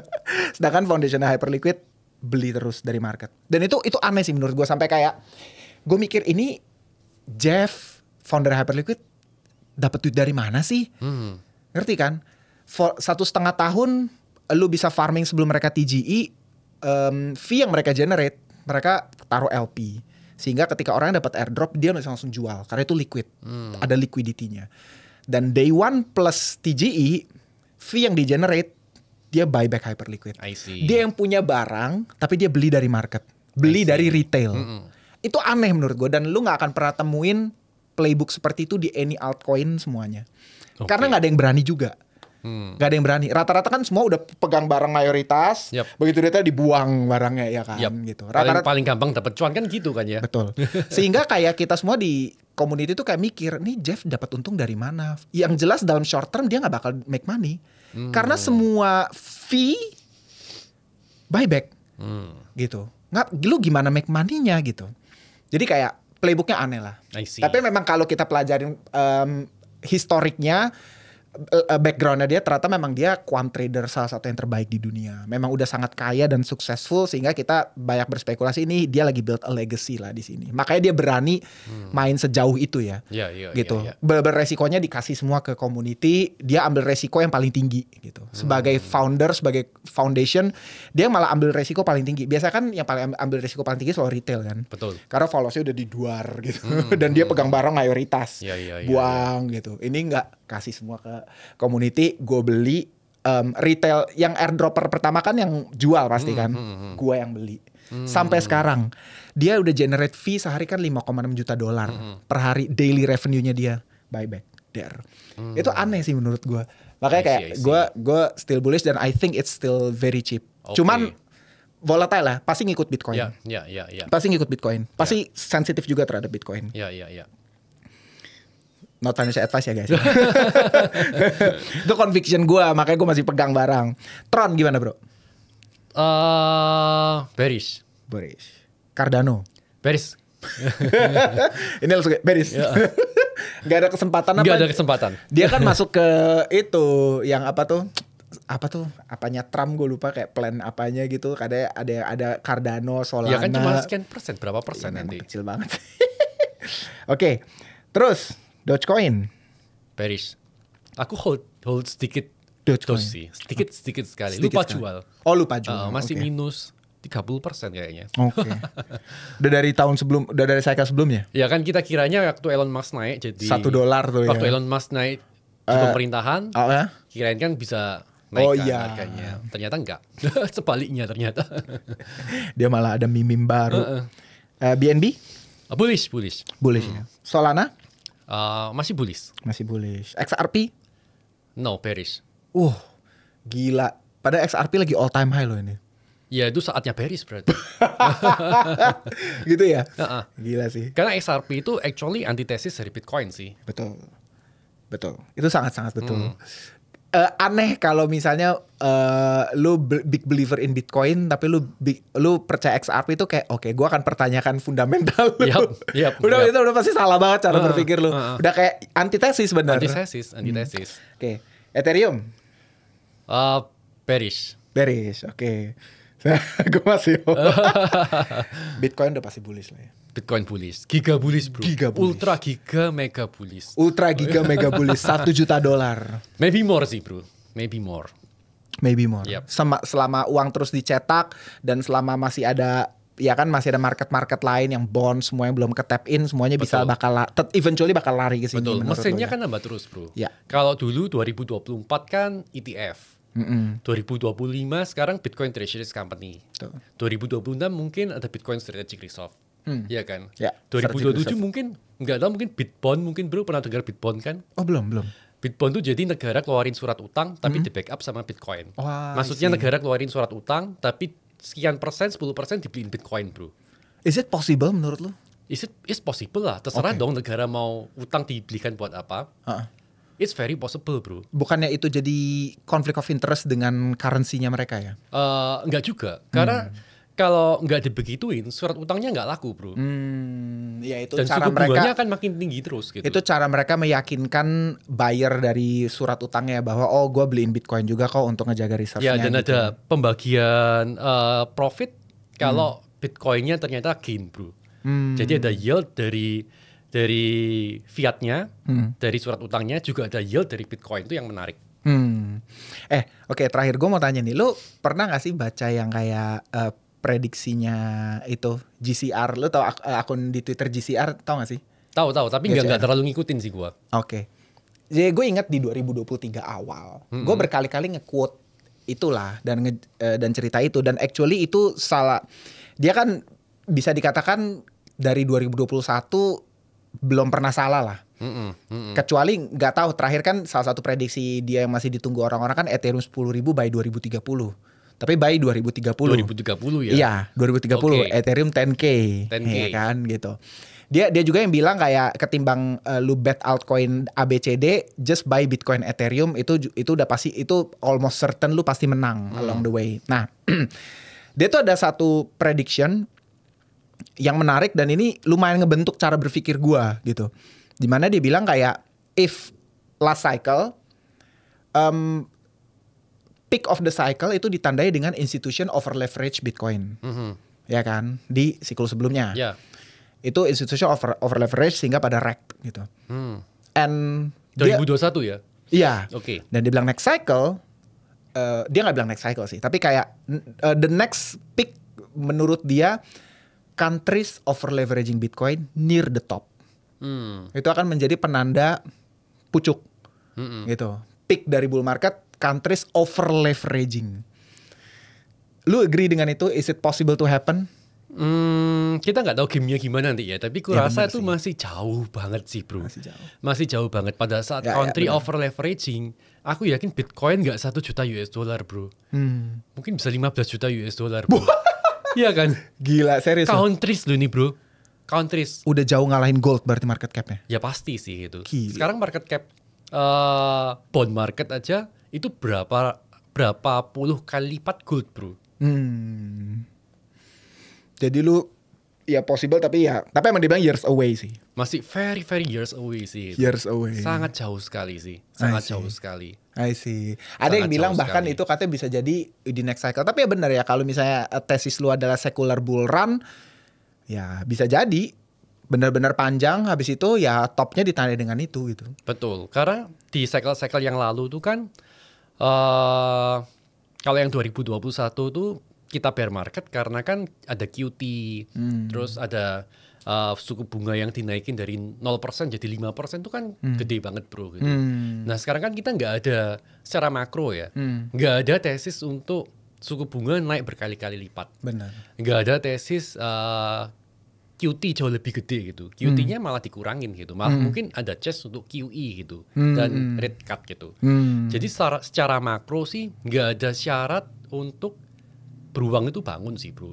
Sedangkan foundation Hyperliquid beli terus dari market. Dan itu aneh sih menurut gue, sampai kayak gue mikir ini Jeff founder Hyperliquid dapat duit dari mana sih? Ngerti kan? 1,5 tahun lu bisa farming sebelum mereka TGE, fee yang mereka generate mereka taruh LP. Sehingga ketika orang dapat airdrop dia bisa langsung jual karena itu liquid. Ada liquidity-nya. Dan day one plus TGE, fee yang di-generate, dia buyback Hyperliquid. I see. Dia yang punya barang, tapi dia beli dari market. Beli dari retail. Itu aneh menurut gue. Dan lu gak akan pernah temuin playbook seperti itu di any altcoin semuanya. Karena gak ada yang berani juga. Gak ada yang berani. Rata-rata kan semua udah pegang barang mayoritas. Begitu retail dibuang barangnya ya kan. Gitu. Rata-rata paling gampang dapat cuan kan gitu kan ya. Betul. Sehingga kayak kita semua di community tuh kayak mikir, nih Jeff dapat untung dari mana? Yang jelas dalam short term dia nggak bakal make money. Karena semua fee buyback. Gitu. Lu gimana make money-nya gitu. Jadi kayak playbooknya aneh lah. Tapi memang kalau kita pelajarin historiknya, backgroundnya dia ternyata memang dia quant trader salah satu yang terbaik di dunia. Memang udah sangat kaya dan successful sehingga kita banyak berspekulasi ini dia lagi build a legacy lah di sini. Makanya dia berani main sejauh itu ya. Gitu. Resikonya dikasih semua ke community, dia ambil resiko yang paling tinggi gitu. Sebagai founder, sebagai foundation, dia malah ambil resiko paling tinggi. Biasa kan yang paling ambil resiko paling tinggi soal retail kan. Betul. Karena followersnya udah di luar gitu. Dan dia pegang barang mayoritas. Buang gitu. Ini enggak, kasih semua ke community, gue beli. Retail yang airdropper pertama kan yang jual pasti kan, gue yang beli. Sampai sekarang dia udah generate fee sehari kan $5,6 juta per hari, daily revenue-nya dia buyback there. Itu aneh sih menurut gue. Makanya kayak gue still bullish dan I think it's still very cheap. Cuman volatile lah, pasti ngikut Bitcoin. Pasti ngikut Bitcoin. Pasti sensitif juga terhadap Bitcoin. Not financial advice ya guys. Itu conviction gue, makanya gue masih pegang barang. Tron gimana bro? Bearish. Cardano. Bearish. Ini langsung bearish. Gak ada kesempatan apa? Gak ada kesempatan. Dia kan masuk ke itu yang apa tuh? Apanya Trump, gue lupa kayak plan apanya gitu. Ada Cardano, Solana. Ya kan cuma sekian persen, berapa persen nanti? Kecil banget. Oke. Terus Dogecoin. Bearish. Aku hold sedikit Dogecoin. sih. Sedikit sekali. Lupa jual. Oh lupa jual. Masih minus 30% kayaknya. Oke. Udah dari cycle sebelumnya? Ya kan kita kiranya waktu Elon Musk naik jadi $1 tuh ya. Waktu Elon Musk naik di pemerintahan, kirain kan bisa naik harganya. Ternyata enggak. Sebaliknya ternyata. Dia malah ada meme baru. BNB? Bullish ya. Solana? Masih bullish. XRP? No, bearish. Gila. Padahal XRP lagi all time high loh ini. Ya itu saatnya bearish berarti. Gitu ya? Gila sih. Karena XRP itu actually antitesis dari Bitcoin sih. Betul. Itu sangat-sangat betul. Aneh kalau misalnya lu big believer in Bitcoin tapi lu percaya XRP itu kayak oke, gue akan pertanyakan fundamental lu. Udah pasti salah banget cara berpikir lu. Udah kayak antitesis benar. Antitesis. Oke. Ethereum? Bearish. Oke. Gue masih Bitcoin udah pasti bullish lah ya. Bitcoin bullish, giga bullish bro. Ultra giga mega bullish. $1 juta. Maybe more sih bro, maybe more. Maybe more. Selama uang terus dicetak dan selama masih ada, ya kan masih ada market lain yang bond semua yang belum ke tap in, semuanya bisa eventually bakal lari ke sini. Betul. Mesinnya kan nambah terus, bro. Ya. Kalau dulu 2024 kan ETF. 2025 sekarang Bitcoin Treasuries Company. 2026 mungkin ada Bitcoin Strategic Reserve. Iya kan? Ya, 2027 mungkin nggak tahu, mungkin Bitbond, mungkin bro pernah dengar Bitbond kan? Oh belum. Bitbond tuh jadi negara keluarin surat utang tapi di backup sama Bitcoin. Maksudnya negara keluarin surat utang tapi sekian persen, 10% dibeliin Bitcoin, bro. Is it possible menurut lo? It's possible lah. Terserah dong negara mau utang dibelikan buat apa. It's very possible, bro. Bukannya itu jadi conflict of interest dengan currency-nya mereka ya? Enggak juga. Karena kalau nggak dibegituin, surat utangnya nggak laku, bro. Ya itu dan cara suku mereka bunganya akan makin tinggi terus gitu. Itu cara mereka meyakinkan buyer dari surat utangnya bahwa gue beliin Bitcoin juga kok untuk ngejaga reserve-nya. Ya, dan gitu. ada pembagian profit kalau Bitcoin-nya ternyata gain, bro. Jadi ada yield dari fiat-nya, dari surat utangnya, juga ada yield dari Bitcoin. Itu yang menarik. Oke, terakhir gue mau tanya nih, lu pernah nggak sih baca yang kayak prediksinya itu GCR? Lu tau akun di Twitter GCR, tau gak sih? Tahu, tapi nggak terlalu ngikutin sih gua. Oke. Jadi gue ingat di 2023 awal, gue berkali-kali nge-quote itulah dan cerita itu, dan actually itu salah. Dia kan bisa dikatakan dari 2021 belum pernah salah lah. Kecuali nggak tahu, terakhir kan salah satu prediksi dia yang masih ditunggu orang-orang kan Ethereum 10.000 by 2030. Tapi by 2030. 2030 ya? Iya, 2030. Ethereum 10K. Ya kan gitu. Dia juga yang bilang kayak ketimbang lu bet altcoin ABCD, just buy Bitcoin Ethereum itu udah pasti, itu almost certain lu pasti menang along the way. Nah, dia tuh ada satu prediction yang menarik dan ini lumayan ngebentuk cara berpikir gua gitu. Dimana dia bilang kayak if last cycle peak of the cycle itu ditandai dengan institution over leverage Bitcoin. Ya kan? Di siklus sebelumnya. Itu institution over leverage sehingga pada wreck gitu. And 2021 ya? Iya. Oke. Dan dia bilang next cycle, dia nggak bilang next cycle sih, tapi kayak the next peak menurut dia countries over leveraging Bitcoin near the top. Itu akan menjadi penanda pucuk. Gitu. Peak dari bull market, countries over leveraging. Lu agree dengan itu? Is it possible to happen? Kita nggak tahu gamenya gimana nanti ya, tapi kurasa itu masih jauh banget sih, bro. Masih jauh banget. Pada saat country over leveraging, aku yakin Bitcoin nggak 1 juta US dollar, bro. Mungkin bisa 15 juta US dollar, bro. Iya kan? Gila, serius. Countries loh nih, bro. Countries. Udah jauh ngalahin gold berarti market capnya? Ya pasti sih gitu. Gila. Sekarang market cap bond market aja itu berapa puluh kali lipat gold, bro. Jadi lu ya possible, tapi emang dibilang years away sih. Masih very very years away sih. Years away. Sangat jauh sekali sih. Sangat jauh sekali. I see. Ada yang bilang bahkan itu katanya bisa jadi di next cycle. Tapi ya benar ya, kalau misalnya tesis lu adalah secular bull run, ya bisa jadi benar-benar panjang, habis itu ya topnya ditandai dengan itu gitu. Betul. Karena di cycle-cycle yang lalu tuh kan kalau yang 2021 tuh kita bear market karena kan ada QT, terus ada suku bunga yang dinaikin dari 0% jadi 5% itu kan gede banget, bro. Gitu. Nah sekarang kan kita nggak ada secara makro ya, nggak ada tesis untuk suku bunga naik berkali-kali lipat. Benar. Nggak ada tesis QT jauh lebih gede gitu. QT-nya malah dikurangin gitu. Malah mungkin ada chance untuk QE gitu dan rate cut gitu. Jadi secara makro sih nggak ada syarat untuk beruang itu bangun sih, bro.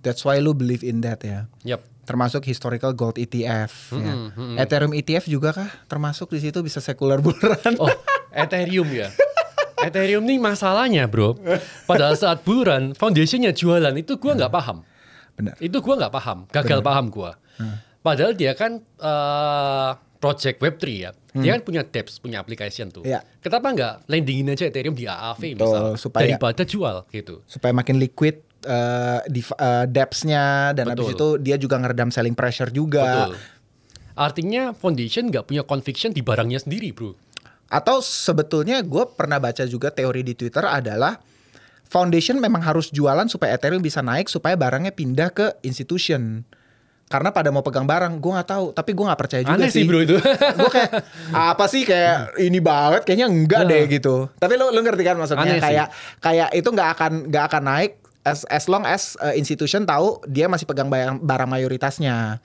That's why lu believe in that ya. Yep. Termasuk historical gold ETF. Ya. Ethereum ETF juga kah termasuk di situ, bisa secular bull run? Oh, Ethereum ya. Ethereum nih masalahnya, bro. Pada saat bull run, foundationnya jualan itu gua nggak paham. Benar. Itu gua nggak paham, gagal paham gua. Padahal dia kan project Web3 ya. Dia kan punya dApps, punya application tuh. Ya. Kenapa nggak landingin aja Ethereum di AAV misalnya, daripada jual gitu. Supaya makin liquid dApps-nya, dan habis itu dia juga ngeredam selling pressure juga. Betul. Artinya foundation nggak punya conviction di barangnya sendiri, bro. Atau sebetulnya gue pernah baca juga teori di Twitter adalah foundation memang harus jualan supaya Ethereum bisa naik, supaya barangnya pindah ke institution. Karena pada mau pegang barang, gue nggak tahu, tapi gue nggak percaya juga. Aneh sih bro itu. Gue kayak apa sih kayak ini banget, kayaknya enggak deh gitu. Tapi lu ngerti kan maksudnya, kayak itu nggak akan naik as long as institution tahu dia masih pegang barang mayoritasnya.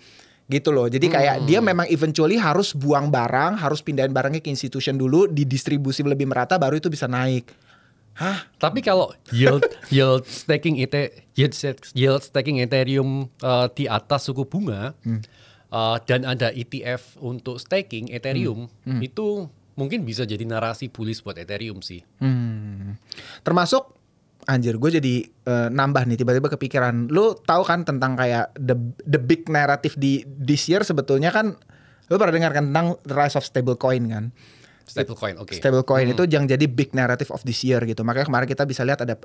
Gitu loh. Jadi kayak dia memang eventually harus buang barang, harus pindahin barangnya ke institution dulu, didistribusi lebih merata, baru itu bisa naik. Hah? Tapi kalau yield staking Ethereum di atas suku bunga dan ada ETF untuk staking Ethereum, itu mungkin bisa jadi narasi bullish buat Ethereum sih. Termasuk anjir, gue jadi nambah nih tiba-tiba kepikiran. Lu tahu kan tentang kayak the big narrative di this year sebetulnya kan, lu pernah dengar kan tentang the rise of stablecoin kan? Stablecoin, oke. Stablecoin itu yang jadi big narrative of this year gitu. Makanya kemarin kita bisa lihat ada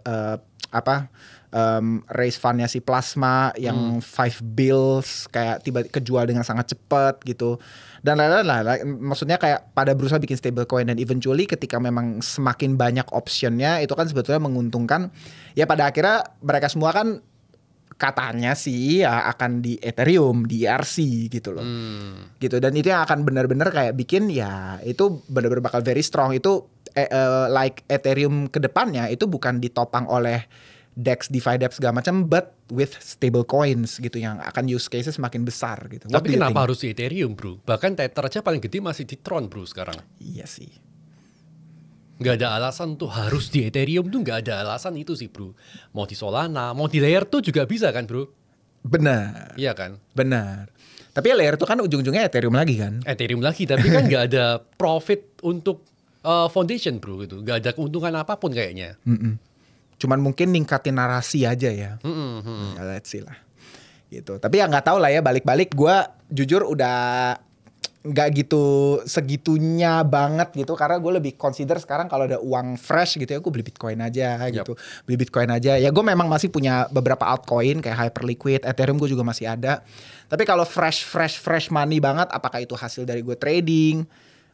raise fundnya si Plasma yang 5 bills kayak tiba kejual dengan sangat cepat gitu. Dan lain-lain, maksudnya kayak pada berusaha bikin stablecoin, dan eventually ketika memang semakin banyak optionnya itu kan sebetulnya menguntungkan. Ya pada akhirnya mereka semua kan katanya sih ya akan di Ethereum, di ERC gitu loh. Gitu, dan itu yang akan benar-benar kayak bikin ya itu benar-benar bakal very strong. Itu like Ethereum ke depannya itu bukan ditopang oleh DEX, DeFi, DEX segala macam, but with stable coins gitu yang akan use cases semakin besar gitu. Tapi kenapa harus di Ethereum bro? Bahkan Tether aja paling gede masih di Tron bro sekarang. Iya sih. Nggak ada alasan tuh harus di Ethereum tuh, nggak ada alasan itu sih bro. Mau di Solana, mau di Layer 2 juga bisa kan bro? Benar. Iya kan? Benar. Tapi Layer 2 kan ujung-ujungnya Ethereum lagi kan? Ethereum lagi, tapi kan nggak ada profit untuk foundation bro gitu. Nggak ada keuntungan apapun kayaknya. Cuman mungkin ningkatin narasi aja ya. Ya let's see lah. Gitu. Tapi ya nggak tahu lah ya, balik-balik gue jujur udah nggak gitu segitunya banget gitu, karena gue lebih consider sekarang kalau ada uang fresh gitu ya gue beli Bitcoin aja gitu. Beli Bitcoin aja. Ya gue memang masih punya beberapa altcoin kayak Hyperliquid, Ethereum gue juga masih ada. Tapi kalau fresh money banget, apakah itu hasil dari gue trading,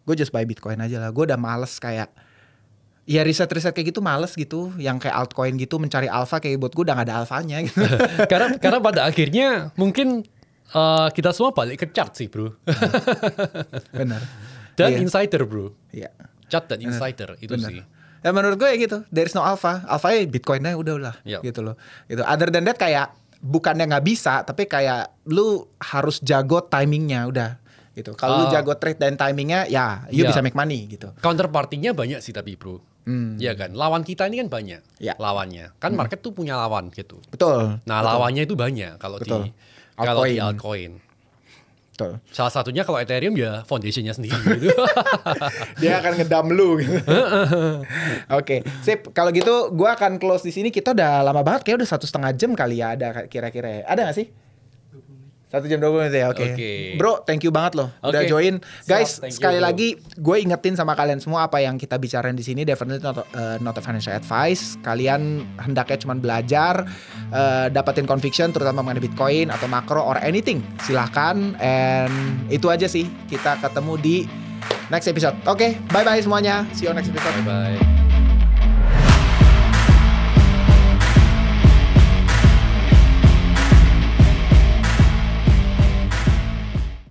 gue just buy Bitcoin aja lah. Gue udah males kayak ya riset kayak gitu, males gitu. Yang kayak altcoin gitu mencari alpha, kayak buat gue udah gak ada alfanya gitu. karena pada akhirnya mungkin kita semua balik ke chart sih bro. Benar. Dan insider bro. Iya. Chart dan insider itu sih. Ya menurut gue ya gitu. There is no alpha. Alpha-nya Bitcoin-nya udah gitu loh. Gitu. Other than that kayak bukannya nggak bisa, tapi kayak lu harus jago timingnya udah. Gitu. Kalau lu jago trade dan timingnya, ya you bisa make money gitu. Counterparty-nya banyak sih tapi bro. Iya kan. Lawan kita ini kan banyak. Lawannya. Kan market tuh punya lawan gitu. Betul. Nah lawannya itu banyak kalau di altcoin. Betul. Salah satunya kalau Ethereum ya foundationnya sendiri gitu. Dia akan ngedam lu gitu. Oke, sip. Kalau gitu gue akan close di sini. Kita udah lama banget, kayak udah 1,5 jam kali ya ada kira-kira. Ada gak sih? 1 jam 20 menit ya, oke. Bro, thank you banget loh udah join. Guys, sekali lagi gue ingetin sama kalian semua apa yang kita bicarain di sini definitely not a financial advice. Kalian hendaknya cuma belajar, dapetin conviction terutama mengenai Bitcoin atau makro or anything. Silahkan, and itu aja sih. Kita ketemu di next episode. Oke, bye-bye semuanya. See you on next episode. Bye-bye.